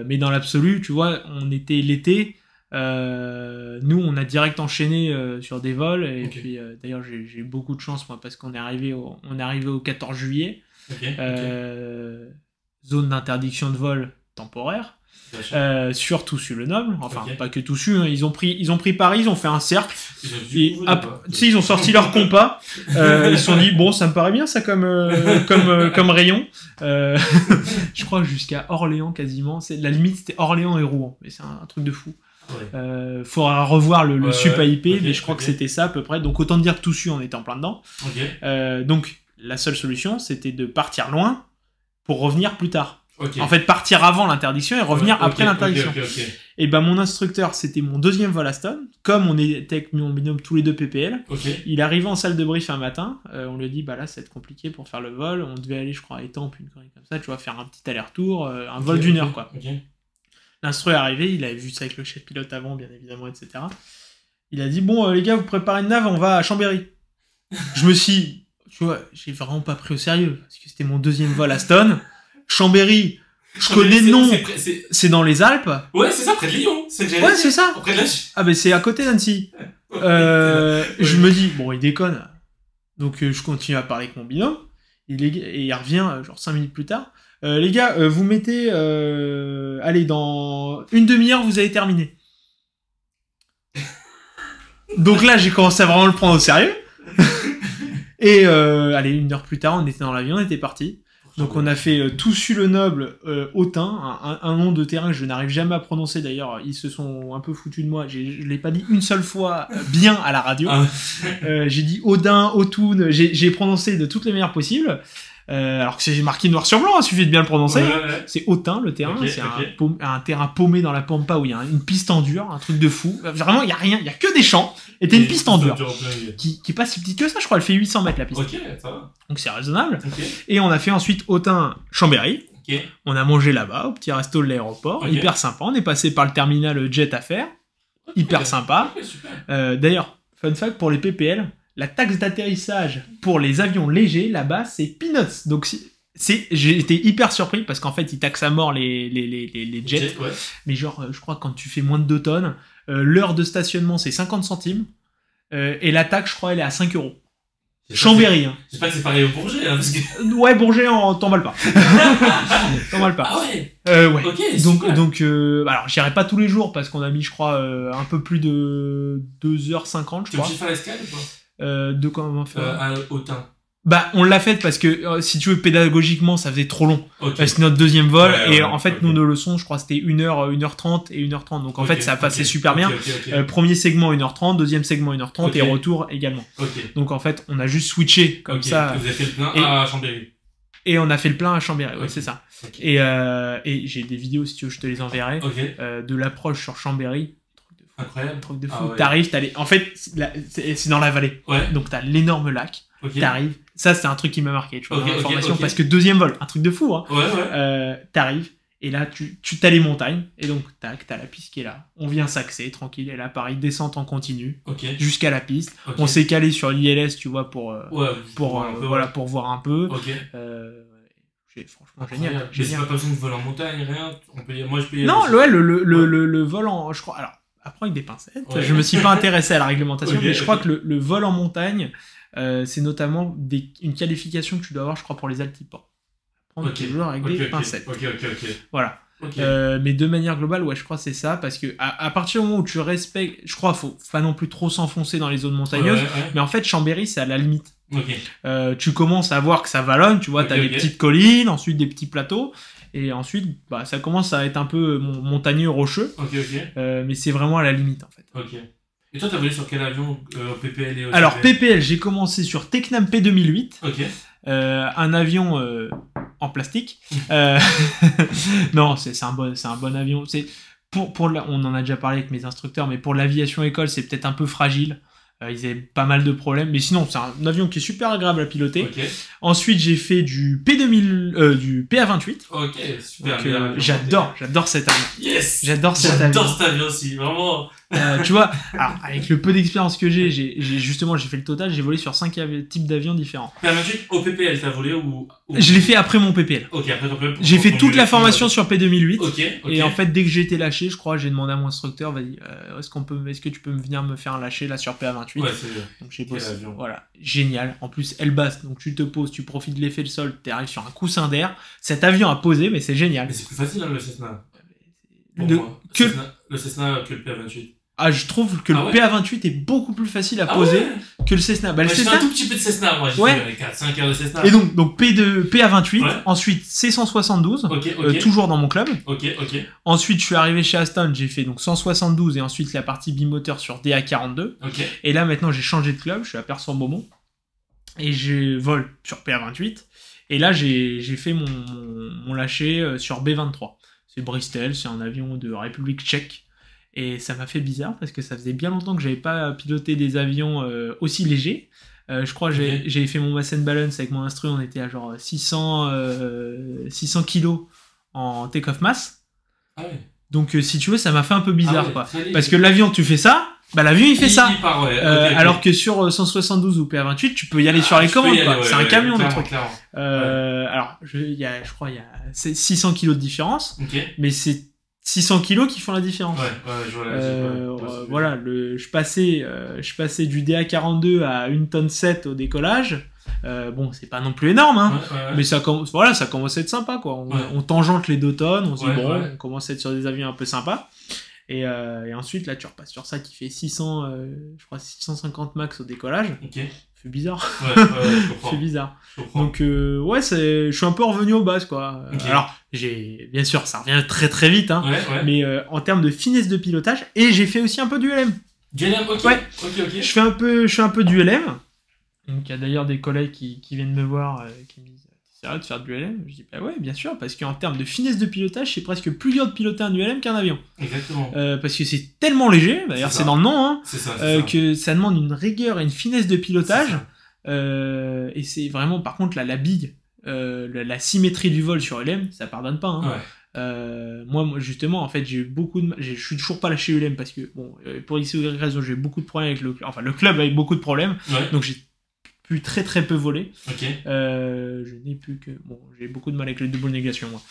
Mais dans l'absolu, tu vois, on était l'été. Nous, on a direct enchaîné sur des vols. Et puis, d'ailleurs, j'ai beaucoup de chance, moi, parce qu'on est arrivé au 14 juillet. Zone d'interdiction de vol temporaire. Sur Toussus-le-Noble, enfin pas que Toussus, hein. ils ont pris Paris, ils ont fait un cercle, ils ont sorti leur compas, ils se sont dit bon ça me paraît bien ça comme rayon, je crois jusqu'à Orléans quasiment, la limite c'était Orléans et Rouen, mais c'est un truc de fou. Faudra revoir le sup AIP, mais je crois que c'était ça à peu près, donc autant dire que Toussus on était en plein dedans. Donc la seule solution c'était de partir loin pour revenir plus tard. En fait, partir avant l'interdiction et revenir après l'interdiction. Et ben mon instructeur, c'était mon deuxième vol Aston. Comme on était avec mon binôme tous les deux PPL, il arrivait en salle de brief un matin. On lui a dit, bah là, ça va être compliqué pour faire le vol. On devait aller, je crois, à Étampes, une connerie comme ça, tu vois, faire un petit aller-retour, un vol d'une heure, quoi. L'instru est arrivé, il avait vu ça avec le chef pilote avant, bien évidemment, etc. Il a dit, bon, les gars, vous préparez une nave, on va à Chambéry. Je me suis, tu vois, j'ai vraiment pas pris au sérieux parce que c'était mon deuxième vol Aston. Chambéry, je connais le nom, c'est dans les Alpes. Ouais, c'est ça, près de Lyon. Ouais, c'est ça. Près de la... Ah, ben c'est à côté d'Annecy. Je me dis, bon, il déconne. Donc, je continue à parler avec mon binôme. Et il revient, genre 5 minutes plus tard. Les gars, vous mettez... allez, dans une demi-heure, vous avez terminé. Donc là, j'ai commencé à vraiment le prendre au sérieux. Et, allez, une heure plus tard, on était dans l'avion, on était parti. Donc on a fait Toussus-le-Noble, Autun, un nom de terrain que je n'arrive jamais à prononcer d'ailleurs, ils se sont un peu foutus de moi, je l'ai pas dit une seule fois bien à la radio, j'ai dit Audin, Autun, j'ai prononcé de toutes les manières possibles, alors que c'est marqué noir sur blanc, il suffit de bien le prononcer, c'est Autun le terrain, c'est un terrain paumé dans la pampa où il y a une piste en dur, un truc de fou, vraiment il y a rien, il y a que des champs, et t'as une piste en dur, qui est pas si petite que ça, je crois, elle fait 800 mètres la piste. Ça va. Donc c'est raisonnable. Et on a fait ensuite Autun-Chambéry. On a mangé là-bas, au petit resto de l'aéroport. Hyper sympa. On est passé par le terminal jet à faire. Hyper sympa. D'ailleurs, fun fact pour les PPL, la taxe d'atterrissage pour les avions légers, là-bas, c'est peanuts. Donc j'ai été hyper surpris parce qu'en fait, ils taxent à mort les jets. Mais genre, je crois que quand tu fais moins de 2 tonnes, l'heure de stationnement, c'est 50 centimes. Et la taxe, je crois, elle est à 5 €. Chambéry, hein. J'espère que c'est pareil au Bourget, hein, parce que... Ouais, Bourget, t'emballes pas. T'emballes pas. Ah ouais. Ouais. Ok, donc, alors, j'irai pas tous les jours parce qu'on a mis, je crois, un peu plus de 2h50, je crois. Tu veux faire l'escale ou pas? De comment faire à Autun. Bah, on l'a fait parce que, si tu veux, pédagogiquement, ça faisait trop long. C'est notre deuxième vol, et en fait, nous, nos leçons, je crois, c'était 1h, 1h30 et 1h30. Donc, en fait, ça passait super bien. Premier segment, 1h30, deuxième segment, 1h30, et retour également. Donc, en fait, on a juste switché, comme ça. Vous avez fait le plein à Chambéry. Et on a fait le plein à Chambéry, ouais, c'est ça. Et j'ai des vidéos, si tu veux, je te les enverrai, de l'approche sur Chambéry. Incroyable. Truc de fou. T'arrives, en fait, c'est dans la vallée. Donc, t'as l'énorme lac. T'arrives. Ça, c'est un truc qui m'a marqué, tu vois, l'information, parce que deuxième vol, un truc de fou, hein. T'arrives, et là, tu t'as les montagnes, et donc, tac, t'as la piste qui est là. On vient s'axer, tranquille, et là, pareil, descente en continu, jusqu'à la piste. On s'est calé sur l'ILS, tu vois, pour voir un peu. Franchement, génial. Mais c'est pas besoin de vol en montagne, rien. Moi, je peux y aller. Non, le vol en, je crois, alors, après avec des pincettes, je me suis pas intéressé à la réglementation, mais je crois que le vol en montagne, c'est notamment une qualification que tu dois avoir, je crois, pour les altiports. Prendre toujours avec des pincettes. Voilà. Mais de manière globale, ouais, je crois que c'est ça, parce que à partir du moment où tu respectes, je crois, faut pas non plus trop s'enfoncer dans les zones montagneuses, mais en fait, Chambéry, c'est à la limite. Tu commences à voir que ça vallonne, tu vois, t'as des petites collines, ensuite des petits plateaux, et ensuite, bah, ça commence à être un peu montagneux, rocheux, mais c'est vraiment à la limite, en fait. Et toi, t'as volé sur quel avion PPL et OCPL? Alors, PPL, j'ai commencé sur Tecnam P2008. Un avion en plastique. Non, c'est un bon avion. on en a déjà parlé avec mes instructeurs, mais pour l'aviation école, c'est peut-être un peu fragile. Ils avaient pas mal de problèmes, mais sinon, c'est un avion qui est super agréable à piloter. Ok. Ensuite, j'ai fait du du PA28. Ok, super. Donc, bien, j'adore cet avion. Yes. J'adore cet avion. J'adore cet avion aussi, vraiment. Tu vois, alors, avec le peu d'expérience que j'ai fait le total, j'ai volé sur 5 types d'avions différents. P28, au PPL, t'as volé ou... Je l'ai fait après mon PPL. Ok, après ton PPL. J'ai fait toute la formation sur P2008. Ok. Et en fait, dès que j'ai été lâché, je crois, j'ai demandé à mon instructeur, vas-y, est-ce que tu peux venir me faire un lâcher là sur PA28? Ouais, c'est bien. Donc j'ai bossé. Voilà, génial. En plus, elle basse, donc tu te poses, tu profites de l'effet de sol, tu arrives sur un coussin d'air. Cet avion a posé, mais c'est génial. Mais c'est plus facile, hein, le Cessna. Le Cessna que le PA28. Ah, je trouve que le PA28 est beaucoup plus facile à poser que le Cessna. Bah, le Cessna... J'ai fait un tout petit peu de Cessna, moi. J'ai fait 4-5 heures de Cessna. Et donc PA28, ensuite C172, toujours dans mon club. Ok. Ensuite, je suis arrivé chez Aston, j'ai fait donc 172 et ensuite la partie bimoteur sur DA42. Et là, maintenant, j'ai changé de club, je suis à Persan-Beaumont. Et je vole sur PA28. Et là, j'ai fait mon lâcher sur B23. C'est Bristol, c'est un avion de République tchèque. Et ça m'a fait bizarre parce que ça faisait bien longtemps que j'avais pas piloté des avions aussi légers. Je crois que j'avais fait mon mass and balance avec mon instru, on était à genre 600 kilos en take-off mass. Ah ouais. Donc si tu veux, ça m'a fait un peu bizarre, quoi. Parce que l'avion, tu fais ça, bah l'avion il fait ça. Il part, okay. Alors que sur 172 ou PA28, tu peux y aller sur les commandes, quoi. C'est un camion, le truc. Alors, je crois il y a 600 kilos de différence, mais c'est 600 kilos qui font la différence. Je vois voilà, je passais du DA42 à 1 tonne 7 au décollage. Bon, c'est pas non plus énorme, hein, mais ça commence à être sympa, quoi. On tangente les 2 tonnes, on se dit on commence à être sur des avions un peu sympas. Et ensuite, là, tu repasses sur ça qui fait 650 max au décollage. C'est bizarre. Je comprends. C'est bizarre. Donc, je suis un peu revenu aux bases, quoi. Alors, bien sûr, ça revient très très vite, hein. Mais en termes de finesse de pilotage, et j'ai fait aussi un peu du LM. Du LM, ok. Je fais un peu du LM. Donc, il y a d'ailleurs des collègues qui viennent me voir, qui me disent, t'es sérieux de faire du LM? Je dis, bah ouais, bien sûr, parce qu'en termes de finesse de pilotage, c'est presque plus dur de piloter un ULM qu'un avion. Exactement. Parce que c'est tellement léger, d'ailleurs c'est dans le nom, hein, ça. Que ça demande une rigueur et une finesse de pilotage. Et c'est vraiment, par contre, la bille, la symétrie du vol sur LM, ça pardonne pas, hein. Moi, justement, en fait, j'ai eu beaucoup de... Je suis toujours pas lâché ULM parce que, bon, pour X ou Y raison, j'ai eu beaucoup de problèmes avec le club a eu beaucoup de problèmes. Donc j'ai pu très très peu voler. Je n'ai plus que... Bon, j'ai beaucoup de mal avec les double négations, moi.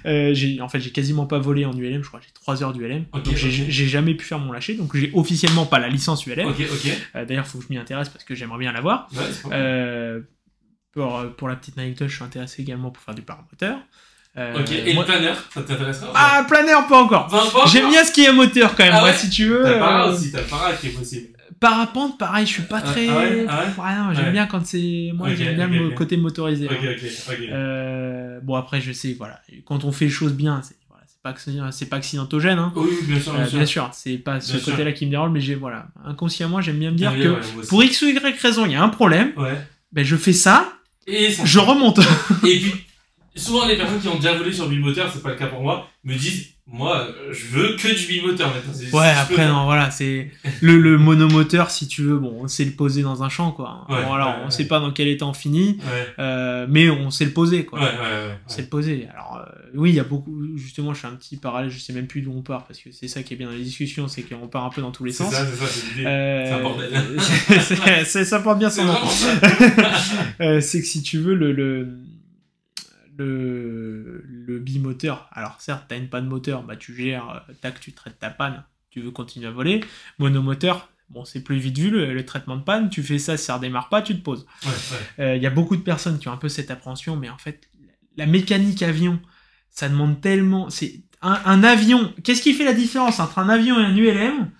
J'ai quasiment pas volé en ULM, je crois que j'ai 3 heures d'ULM. Donc j'ai jamais pu faire mon lâcher, donc j'ai officiellement pas la licence ULM. D'ailleurs, faut que je m'y intéresse parce que j'aimerais bien l'avoir. Pour la petite anecdote, je suis intéressé également pour faire du paramoteur. Et le planeur, ça t'intéresserait? Ah, planeur, pas encore. J'aime bien ce qui est moteur quand même, moi, si tu veux. T'as le para aussi, t'as le para qui est possible. Parapente, pareil, je suis pas très... non, j'aime bien quand c'est... Moi, j'aime bien le côté motorisé. Bon, après, je sais, voilà, quand on fait les choses bien, c'est pas accidentogène, hein. Oui, bien sûr. C'est pas ce côté-là qui me dérange, mais inconsciemment, j'aime bien me dire que pour X ou Y raison, il y a un problème, ben je fais ça, et je remonte. Et puis, souvent, les personnes qui ont déjà volé sur bimoteur, c'est pas le cas pour moi, me disent, moi, je veux que du bimoteur maintenant. Après, non, voilà, c'est le monomoteur, si tu veux, bon, on sait le poser dans un champ, quoi. On sait pas dans quel état on finit, mais on sait le poser, quoi. On sait le poser. Alors, oui, il y a beaucoup, justement, je fais un petit parallèle, je sais même plus d'où on part, parce que c'est ça qui est bien dans les discussions, c'est qu'on part un peu dans tous les sens. C'est l'idée. C'est un bordel. Ça porte bien son nom. C'est que si tu veux, le bimoteur, alors certes t'as une panne moteur, bah tu gères, tu traites ta panne, tu veux continuer à voler. Monomoteur, bon c'est plus vite vu le traitement de panne, tu fais ça, si ça redémarre pas, tu te poses. Y a beaucoup de personnes qui ont un peu cette appréhension, mais en fait la mécanique avion, ça demande tellement, c'est un avion, qu'est-ce qui fait la différence entre un avion et un ULM?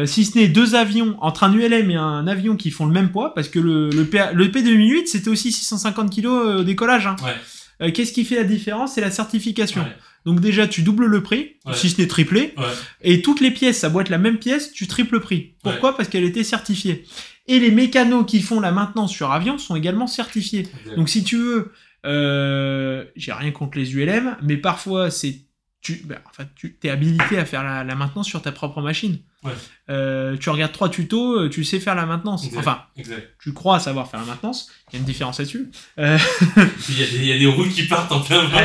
Si ce n'est 2 avions, entre un ULM et un avion qui font le même poids, parce que le P2008 c'était aussi 650 kg au décollage, hein. Qu'est-ce qui fait la différence? C'est la certification. Donc déjà, tu doubles le prix, si ce n'est triplé, et toutes les pièces, ça doit être la même pièce, tu triples le prix. Pourquoi? Parce qu'elle était certifiée. Et les mécanos qui font la maintenance sur avion sont également certifiés. Donc si tu veux, j'ai rien contre les ULM, mais parfois tu es habilité à faire la maintenance sur ta propre machine. Ouais. Tu regardes 3 tutos, tu sais faire la maintenance. Exact. Tu crois savoir faire la maintenance. Il y a une différence là-dessus. Il y a des roues qui partent en plein vol.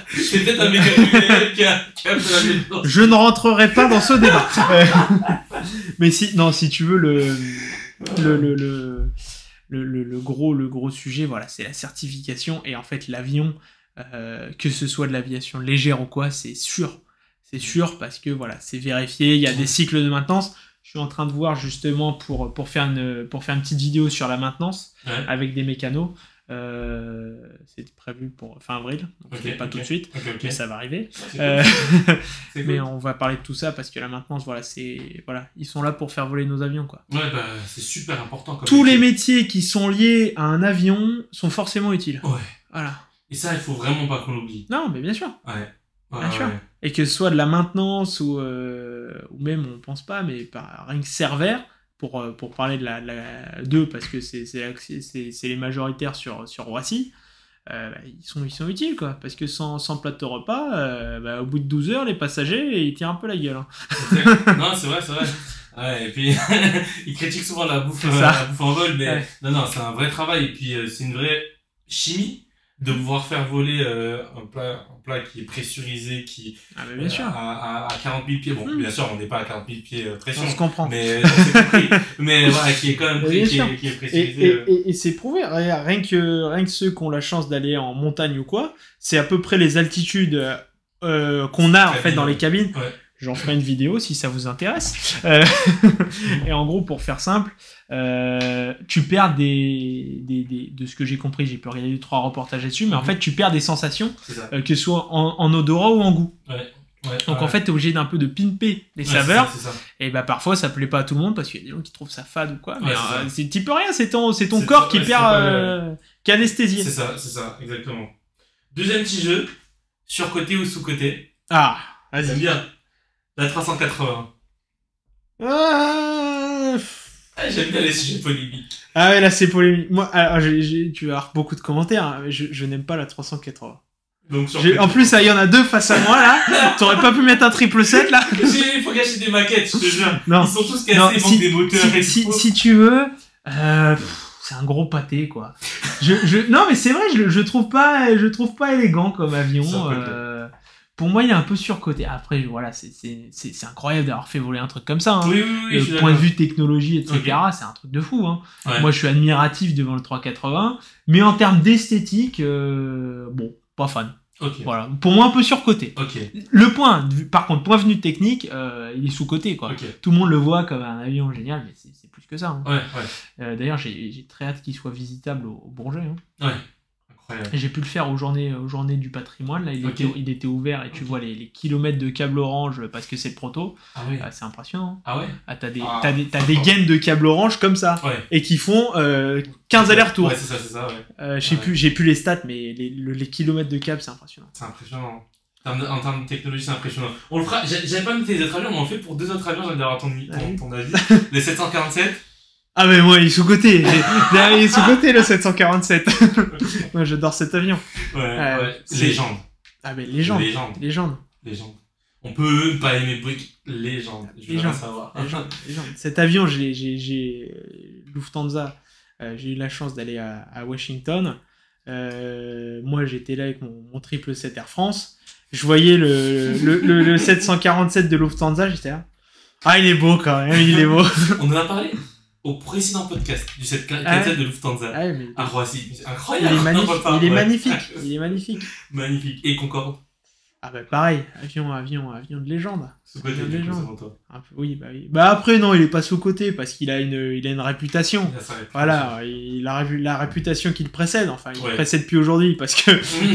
C'est peut-être un mécanicien qui a fait la maintenance. Je ne rentrerai pas dans ce débat. Mais si tu veux le gros sujet, voilà, c'est la certification. Et en fait, l'avion, que ce soit de l'aviation légère ou quoi, c'est sûr. C'est sûr parce que voilà, c'est vérifié. Il y a des cycles de maintenance. Je suis en train de voir justement pour faire une petite vidéo sur la maintenance avec des mécanos. C'est prévu pour fin avril, donc pas tout de suite, mais ça va arriver. Mais on va parler de tout ça parce que la maintenance, ils sont là pour faire voler nos avions, quoi. Ouais, c'est super important. Tous les métiers qui sont liés à un avion sont forcément utiles. Ouais. Voilà. Et ça, il faut vraiment pas qu'on l'oublie. Non, mais bien sûr. Bien sûr. Et que ce soit de la maintenance ou même, on pense pas, mais rien que serveur, pour parler d'eux, parce que c'est les majoritaires sur Roissy, ils sont utiles, quoi. Parce que sans plateau repas, au bout de 12 heures, les passagers, ils tirent un peu la gueule. Hein. Non, c'est vrai. Ouais, et puis, ils critiquent souvent la bouffe en vol, mais non, c'est un vrai travail. Et puis, c'est une vraie chimie de pouvoir faire voler un plat qui est pressurisé, qui bien sûr. À 40 000 pieds. Bon, bien sûr, on n'est pas à 40 000 pieds pression. On se comprend. Mais voilà, qui est quand même qui est pressurisé. Et c'est prouvé. Rien que ceux qui ont la chance d'aller en montagne ou quoi, c'est à peu près les altitudes qu'on a en fait dans les cabines. Ouais. J'en ferai une vidéo si ça vous intéresse. Et en gros, pour faire simple, tu perds de ce que j'ai compris, j'ai pu regarder 3 reportages là-dessus, mais en fait, tu perds des sensations, que ce soit en odorat ou en goût. Donc en fait, t'es obligé d'un peu de pimper les saveurs. C'est ça. Et parfois, ça plaît pas à tout le monde parce qu'il y a des gens qui trouvent ça fade ou quoi. Mais t'y peux rien, c'est ton corps qui perd, qui est anesthésié. C'est ça, exactement. Deuxième petit jeu, surcoté ou sous-coté. Ah, vas-vas-y. J'aime bien. La 380. J'aime bien les sujets polémiques. Ah ouais, là c'est polémique. Moi, alors, tu vas avoir beaucoup de commentaires, hein, mais je n'aime pas la 380. Donc, en plus, il y en a 2 face à moi là. T'aurais pas pu mettre un 777 là. Il faut gâcher des maquettes, je te jure. Non. Ils sont tous cassés, il manque des moteurs. Si tu veux, c'est un gros pâté quoi. Non mais c'est vrai, je trouve pas élégant comme avion. Pour moi, il est un peu surcoté. Après, voilà, c'est incroyable d'avoir fait voler un truc comme ça. Hein. Oui, le point de vue technologie, etc., c'est un truc de fou. Hein. Ouais. Moi, je suis admiratif devant le 380, mais en termes d'esthétique, bon, pas fan. Voilà. Pour moi, un peu surcoté. Par contre, point de vue technique, il est sous-coté, quoi. Tout le monde le voit comme un avion génial, mais c'est plus que ça. Hein. D'ailleurs, j'ai très hâte qu'il soit visitable au Bourget. Hein. J'ai pu le faire aux journées du patrimoine. Là, il était ouvert et tu vois les kilomètres de câble orange parce que c'est le proto. C'est impressionnant. T'as des gaines de câble orange comme ça et qui font 15 allers-retours. C'est ça. J'ai plus les stats, mais les kilomètres de câble, c'est impressionnant. C'est impressionnant. En termes de technologie, c'est impressionnant. On le fera. J'avais pas noté les autres avions, mais on le fait pour 2 autres avions. J'aimerais avoir ton avis. Les 747. Ah mais moi il est sous-coté, il est sous-coté le 747. Moi j'adore cet avion. Légende. Ah mais légende. On peut pas aimer Brick, légende. Je veux rien savoir. Légende. Cet avion, j'ai Lufthansa, j'ai eu la chance d'aller à Washington. Moi j'étais là avec mon 777 Air France. Je voyais le 747 de Lufthansa, j'étais là. Ah il est beau quand même, il est beau. On en a parlé au précédent podcast du 747 de Lufthansa à Roissy. C'est incroyable. Il est magnifique. Magnifique. Et Concorde. Ah bah pareil, avion de légende. Sous-côté, de légende. Oui. Bah après non, il est pas sous-côté parce qu'il a une réputation. Voilà, il a la réputation qui le précède. Enfin, il le précède plus aujourd'hui parce que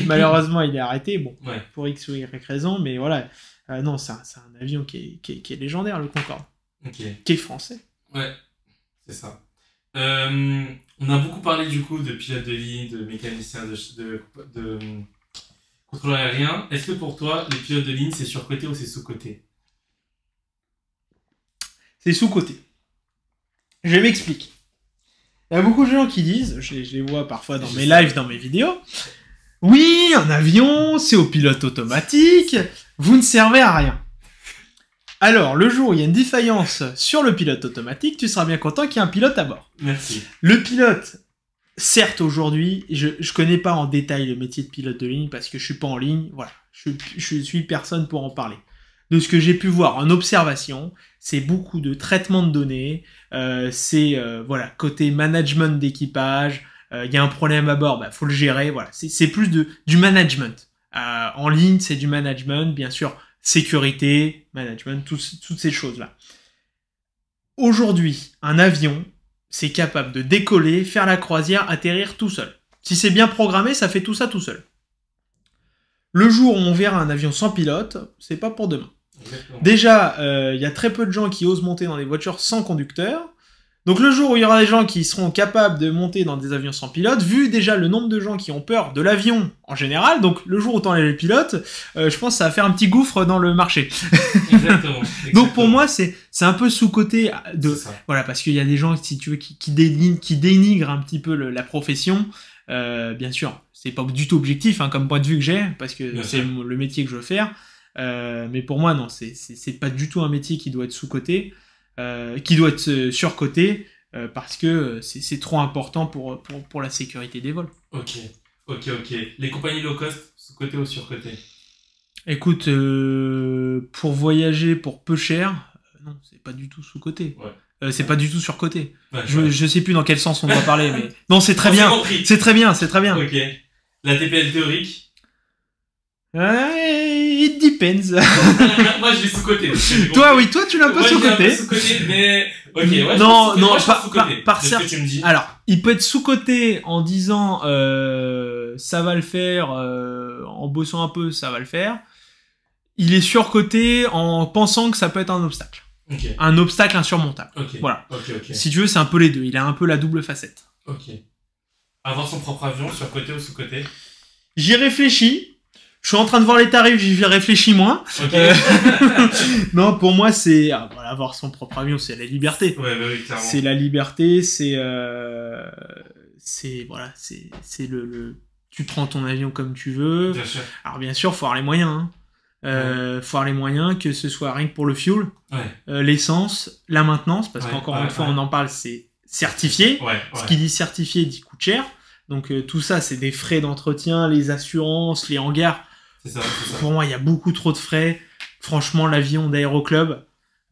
malheureusement il est arrêté. Bon, pour X ou Y raison, mais voilà. Non, c'est un avion qui est légendaire, le Concorde. Qui est français. Ouais. C'est ça. On a beaucoup parlé du coup de pilotes de ligne, de mécaniciens, de contrôleurs aériens. Est-ce que pour toi, les pilotes de ligne, c'est surcoté ou c'est sous-coté? C'est sous-coté. Je m'explique. Il y a beaucoup de gens qui disent, je les vois parfois dans mes lives, dans mes vidéos, oui, un avion, c'est au pilote automatique, vous ne servez à rien. Alors, le jour où il y a une défaillance sur le pilote automatique, tu seras bien content qu'il y ait un pilote à bord. Merci. Le pilote, certes, aujourd'hui, je connais pas en détail le métier de pilote de ligne parce que je suis pas en ligne. Voilà, je suis personne pour en parler. De ce que j'ai pu voir en observation, c'est beaucoup de traitement de données, voilà, côté management d'équipage, il y a un problème à bord, faut le gérer, voilà, c'est plus du management. En ligne, c'est du management, bien sûr, sécurité, management, toutes ces choses-là. Aujourd'hui, un avion, c'est capable de décoller, faire la croisière, atterrir tout seul. Si c'est bien programmé, ça fait tout ça tout seul. Le jour où on verra un avion sans pilote, c'est pas pour demain. Exactement. Déjà, y a très peu de gens qui osent monter dans des voitures sans conducteur. Donc le jour où il y aura des gens qui seront capables de monter dans des avions sans pilote, vu déjà le nombre de gens qui ont peur de l'avion en général, donc le jour où t'enlèves les pilotes, je pense que ça va faire un petit gouffre dans le marché. Exactement. Donc pour moi, c'est un peu sous-côté de... Voilà, parce qu'il y a des gens, si tu veux, qui dénigrent un petit peu la profession. Bien sûr, c'est pas du tout objectif comme point de vue que j'ai, parce que bien c'est le métier que je veux faire. Mais pour moi, non, c'est pas du tout un métier qui doit être sous-coté, qui doit être surcoté, parce que c'est trop important pour la sécurité des vols. Ok. Les compagnies low cost, sous-coté ou surcoté? Écoute, pour voyager pour peu cher, non, c'est pas du tout sous-coté. Ouais. C'est pas du tout surcoté. Ouais, je sais plus dans quel sens on doit parler, mais non, c'est très bien. C'est très bien. Ok. La TPL théorique? It depends. Moi, je l'ai sous-coté. Toi, tu l'as un peu sous-coté. Mais ok, ouais. Non, par ce que tu me dis. Alors, il peut être sous-coté en disant ça va le faire, en bossant un peu, ça va le faire. Il est surcoté en pensant que ça peut être un obstacle. Okay. Un obstacle insurmontable. Okay. Voilà. Okay. Si tu veux, c'est un peu les deux. Il a un peu la double facette. Ok. Avoir son propre avion, surcoté ou sous-coté? J'y réfléchis. Je suis en train de voir les tarifs, j'y réfléchis moins. Okay. Non, pour moi, c'est avoir son propre avion, c'est la liberté. Ouais, oui, clairement. C'est la liberté, c'est tu prends ton avion comme tu veux. Bien sûr. Alors bien sûr, faut avoir les moyens. Faut avoir les moyens, que ce soit rien que pour le fuel, l'essence, la maintenance, parce qu'encore une fois, on en parle, c'est certifié. Ce qui dit certifié dit coûte cher. Donc tout ça, c'est des frais d'entretien, les assurances, les hangars. C'est ça. Pour moi, il y a beaucoup trop de frais. Franchement, l'avion d'Aéroclub,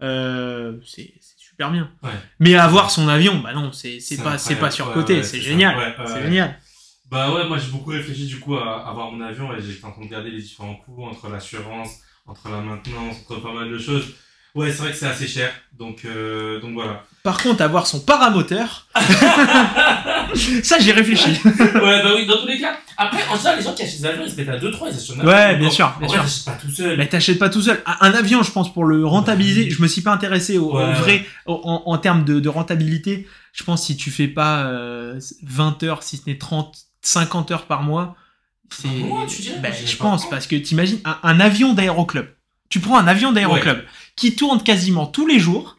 c'est super bien. Ouais. Mais avoir son avion, non, c'est pas surcoté, c'est génial. C'est génial. Bah ouais, moi j'ai beaucoup réfléchi du coup à avoir mon avion et j'étais en train de regarder les différents coûts entre l'assurance, entre la maintenance, entre pas mal de choses. Ouais, c'est vrai que c'est assez cher, donc voilà. Par contre, avoir son paramoteur, ça j'ai réfléchi. Ouais, bah oui, dans tous les cas. Après, en général, les gens qui achètent des avions, ils se mettent à 2-3, ils achètent un avion. Ouais, bien sûr. T'achètes pas tout seul. Mais t'achètes pas tout seul. Un avion, je pense, pour le rentabiliser, je me suis pas intéressé au vrai, en termes de rentabilité. Je pense si tu fais pas 20 heures, si ce n'est 30, 50 heures par mois, c'est... je pense, parce que t'imagines, un avion d'Aéroclub. Tu prends un avion d'Aéroclub qui tourne quasiment tous les jours.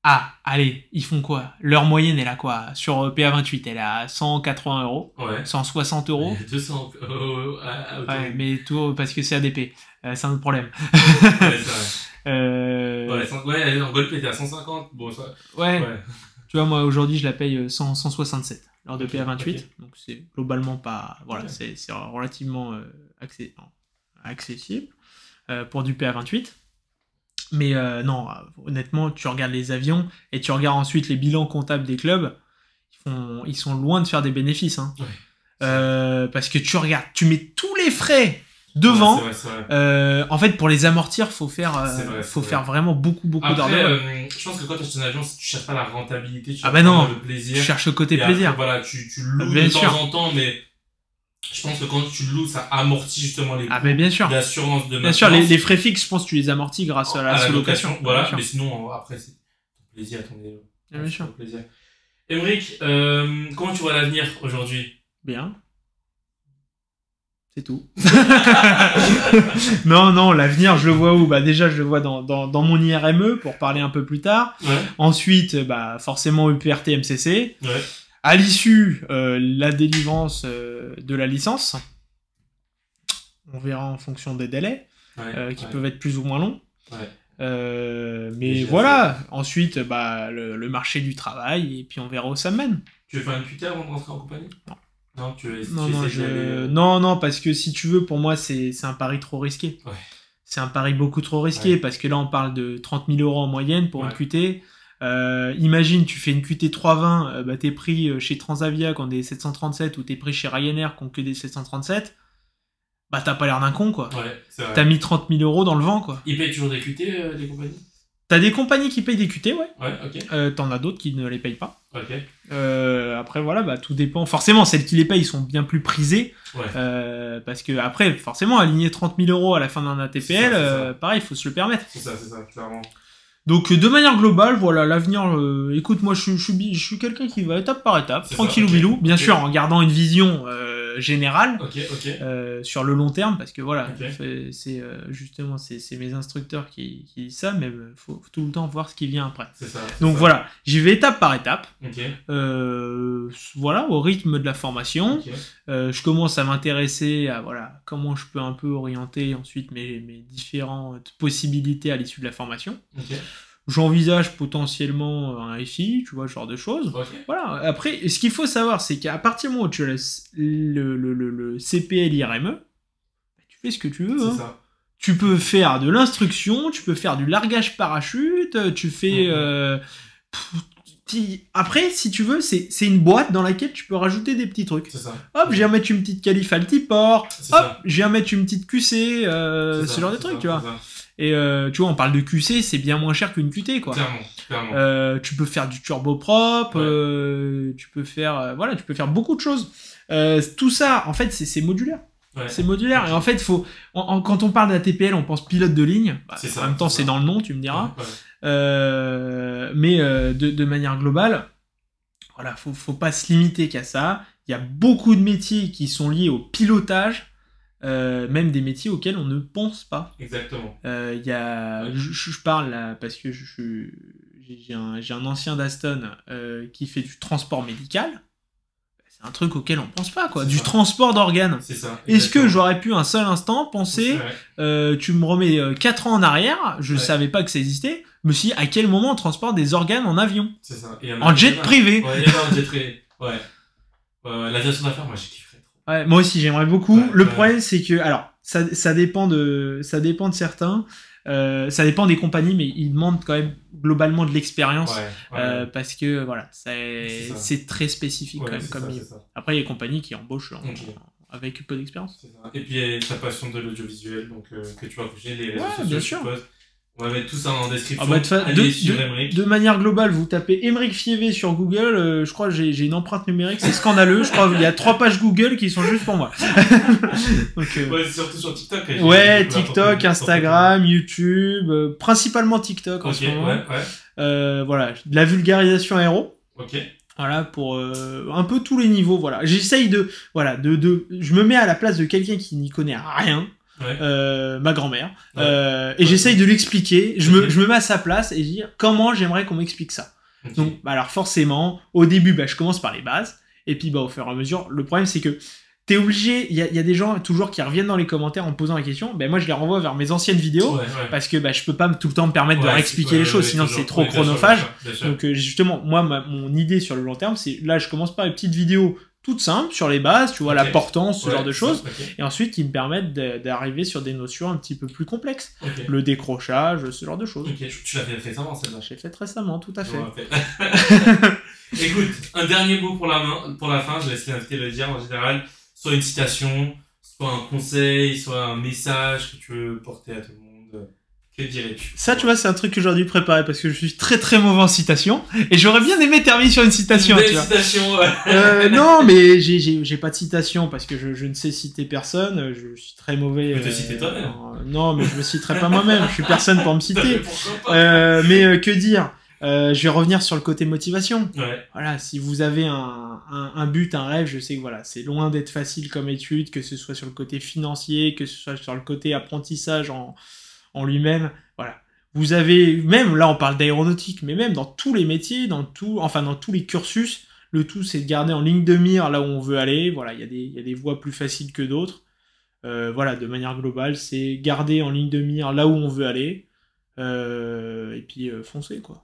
Ah, allez, ils font quoi? Leur moyenne, elle a quoi? Sur PA28, elle a 180 €. Ouais. 160 €. 200 ouais, mais tout, parce que c'est ADP. C'est un autre problème. Ouais, c'est vrai. En Gold t'es à 150. Bon, ça... Ouais. Tu vois, moi, aujourd'hui, je la paye 167 lors de PA28. Okay. Donc, c'est globalement pas... Voilà, c'est relativement accessible pour du PA28. Mais non, honnêtement, tu regardes les avions et tu regardes ensuite les bilans comptables des clubs, ils sont loin de faire des bénéfices. Hein. Ouais. Parce que tu regardes, tu mets tous les frais devant. Ouais, c'est vrai. En fait, pour les amortir, faut faire vraiment beaucoup d'argent. Je pense que quand tu achètes un avion, tu cherches pas la rentabilité, tu cherches le plaisir. Tu cherches le côté plaisir. Après, voilà, tu loues de temps en temps, mais je pense que quand tu loues, ça amortit justement les coûts bien sûr. d'assurance de Bien maintenance. sûr, les frais fixes, je pense que tu les amortis grâce à la sous-location. Voilà, mais sinon, après, c'est ton plaisir à ton vélo. Bien sûr. Plaisir. Émeric, comment tu vois l'avenir aujourd'hui? Bien. C'est tout. Non, l'avenir, je le vois où? Déjà, je le vois dans mon IRME, pour parler un peu plus tard. Ouais. Ensuite, forcément, UPRT, MCC. Ouais. À l'issue, la délivrance de la licence. on verra en fonction des délais, qui ouais. peuvent être plus ou moins longs. Ouais. Mais Déjà, voilà, ensuite, bah, le marché du travail, et puis on verra où ça mène. Tu veux faire une QT avant de rentrer en compagnie? Non. Non, Non, parce que si tu veux, pour moi, c'est un pari trop risqué. Ouais. C'est un pari beaucoup trop risqué, Ouais. parce que là, on parle de 30 000 € en moyenne pour Ouais. une QT. Imagine, tu fais une QT 320, bah, t'es pris chez Transavia qui ont des 737, ou t'es pris chez Ryanair qui ont que des 737. Bah, t'as pas l'air d'un con, quoi. Ouais, c'est vrai. T'as mis 30 000 € dans le vent, quoi. Ils payent toujours des QT, des compagnies? T'as des compagnies qui payent des QT, ouais. Ouais, ok. T'en as d'autres qui ne les payent pas. Ok. Après, voilà, bah, tout dépend. Forcément, celles qui les payent sont bien plus prisées. Ouais. Parce que, après, forcément, aligner 30 000 € à la fin d'un ATPL, C'est ça. pareil, il faut se le permettre. C'est ça, clairement. Donc, de manière globale, voilà, l'avenir, écoute, moi, je suis quelqu'un qui va étape par étape, C'est tranquillou ça, ok. bilou, bien Ok. sûr, en gardant une vision générale. Ok. Sur le long terme, parce que voilà, Ok. c'est justement c'est mes instructeurs qui disent ça, mais faut tout le temps voir ce qui vient après. C'est ça. Donc voilà, j'y vais étape par étape. Ok. Voilà, au rythme de la formation. Ok. Je commence à m'intéresser à voilà comment je peux un peu orienter ensuite mes différentes possibilités à l'issue de la formation. Ok. J'envisage potentiellement un FI, tu vois, ce genre de choses. Ok. Voilà. Après, ce qu'il faut savoir, c'est qu'à partir du moment où tu as le CPL IRME, tu fais ce que tu veux. C'est Hein. ça. Tu peux faire de l'instruction, tu peux faire du largage parachute, tu fais... Après, si tu veux, c'est une boîte dans laquelle tu peux rajouter des petits trucs. C'est ça. Hop, je viens mettre une petite qualif altiport. C'est Hop, ça. je viens mettre une petite QC, C'est ce ça, genre de c'est trucs, ça, tu vois. c'est ça. Et tu vois, on parle de QC, c'est bien moins cher qu'une QT, quoi. Clairement. Tu peux faire du turboprop, tu peux faire voilà, tu peux faire beaucoup de choses. Tout ça, en fait, c'est modulaire. Ouais. C'est modulaire. Et en fait, quand on parle d'ATPL, on pense pilote de ligne. Bah, C'est ça, en même temps, c'est c'est ça. dans le nom, tu me diras. Ouais. Mais de manière globale, voilà, faut pas se limiter qu'à ça. Il y a beaucoup de métiers qui sont liés au pilotage. Même des métiers auxquels on ne pense pas. Exactement. Il y a, je parle là parce que j'ai un ancien d'Aston qui fait du transport médical. C'est un truc auquel on pense pas, quoi. C'est Du ça. transport d'organes. C'est ça. Est-ce que exactement. j'aurais pu un seul instant penser, tu me remets 4 ans en arrière, je savais pas que ça existait, je me suis dit, à quel moment on transporte des organes en avion? C'est ça. Et En jet privé. Ouais, il y en a en jet privé. Ouais. L'aviation d'affaires, moi j'ai kiffé trop. Ouais, moi aussi, j'aimerais beaucoup. Ouais, Le ouais. problème, c'est que, alors, ça dépend de certains, ça dépend des compagnies, mais ils demandent quand même globalement de l'expérience, Ouais. parce que, voilà, C'est ça. c'est très spécifique quand même c'est comme ça, milieu. c'est ça. Après, il y a des compagnies qui embauchent Ok. avec peu d'expérience. C'est ça. Et puis il y a ta passion de l'audiovisuel, donc que tu vas coucher les réseaux Ouais, sociaux, bien je sûr. suppose. On va mettre tout ça en description. Ah bah, Allez sur Emmerich. de manière globale, vous tapez Émeric Fievé sur Google, je crois que j'ai une empreinte numérique, c'est scandaleux, je crois qu'il y a 3 pages Google qui sont juste pour moi. Donc, Ouais, c'est surtout sur TikTok. ouais, TikTok, Instagram, YouTube, principalement TikTok en Ok, ce moment. ouais. Voilà, de la vulgarisation aéro. Ok. Voilà, pour un peu tous les niveaux, voilà. J'essaye je me mets à la place de quelqu'un qui n'y connaît rien. Ouais. Ma grand-mère, Ouais. et j'essaye de l'expliquer, je Ok. me mets à sa place et dire comment j'aimerais qu'on m'explique ça. Ok. Donc, bah alors forcément, au début, bah, je commence par les bases, et puis bah, au fur et à mesure, le problème c'est que t'es obligé, il y a des gens toujours qui reviennent dans les commentaires en me posant la question, ben moi je les renvoie vers mes anciennes vidéos, Ouais. parce que bah, je peux pas tout le temps me permettre de réexpliquer les choses, sinon toujours. c'est trop Ouais, bien sûr, chronophage. bien sûr. Donc justement, moi, mon idée sur le long terme, c'est là, je commence par une petite vidéo toute simple sur les bases, tu vois, Ok. la portance, ce Ouais, genre de choses, ok. et ensuite qui me permettent d'arriver sur des notions un petit peu plus complexes. Ok. Le décrochage, ce genre de choses. Ok, tu l'as fait récemment celle-là. J'ai fait récemment, tout à fait. Ouais, Écoute, un dernier mot pour la fin, je laisse l'invité le dire en général, soit une citation, soit un conseil, soit un message que tu veux porter à tout le monde. Que dirais-tu? Ça, tu vois, c'est un truc que j'aurais dû préparer parce que je suis très très mauvais en citation et j'aurais bien aimé terminer sur une citation. Une Tu belle vois. citation. Non, mais j'ai pas de citation parce que je ne sais citer personne. Je suis très mauvais. Tu peux te citer toi-même. Non, mais je me citerai pas moi-même. Je suis personne pour me citer. Pourquoi pas? Mais que dire? Je vais revenir sur le côté motivation. Ouais. Voilà, si vous avez un but, un rêve, je sais que voilà, c'est loin d'être facile comme étude, que ce soit sur le côté financier, que ce soit sur le côté apprentissage en lui-même. Voilà. Vous avez, même là on parle d'aéronautique, mais même dans tous les métiers, dans tous les cursus, le tout c'est de garder en ligne de mire là où on veut aller. Voilà, il y a des voies plus faciles que d'autres. Voilà, de manière globale, c'est garder en ligne de mire là où on veut aller, et puis foncer, quoi.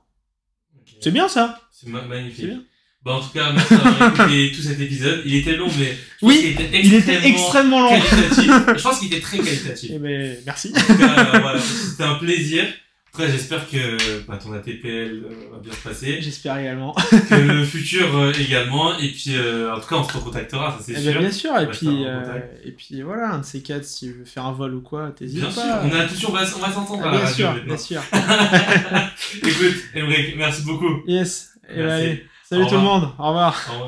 Ok. C'est bien ça. C'est magnifique. C'est bien. Bon, en tout cas, merci d'avoir écouté tout cet épisode. Il était long, mais je pense Oui, qu'il était extrêmement long. qualitatif. Je pense qu'il était très qualitatif. Eh ben, merci. En tout cas, voilà, c'était un plaisir. En tout cas, j'espère que ton ATPL va bien se passer. J'espère également. Que le futur également. Et puis, en tout cas, on se recontactera, ça c'est Eh sûr. ben, bien sûr, et puis voilà, un de ces quatre, si je veux faire un vol ou quoi, t'hésites bien pas. sûr, on va s'entendre à la bien radio sûr, maintenant. bien sûr. Écoute, Emric, merci beaucoup. Yes, et Merci. allez, salut Au tout le revoir. monde, au revoir. Au revoir.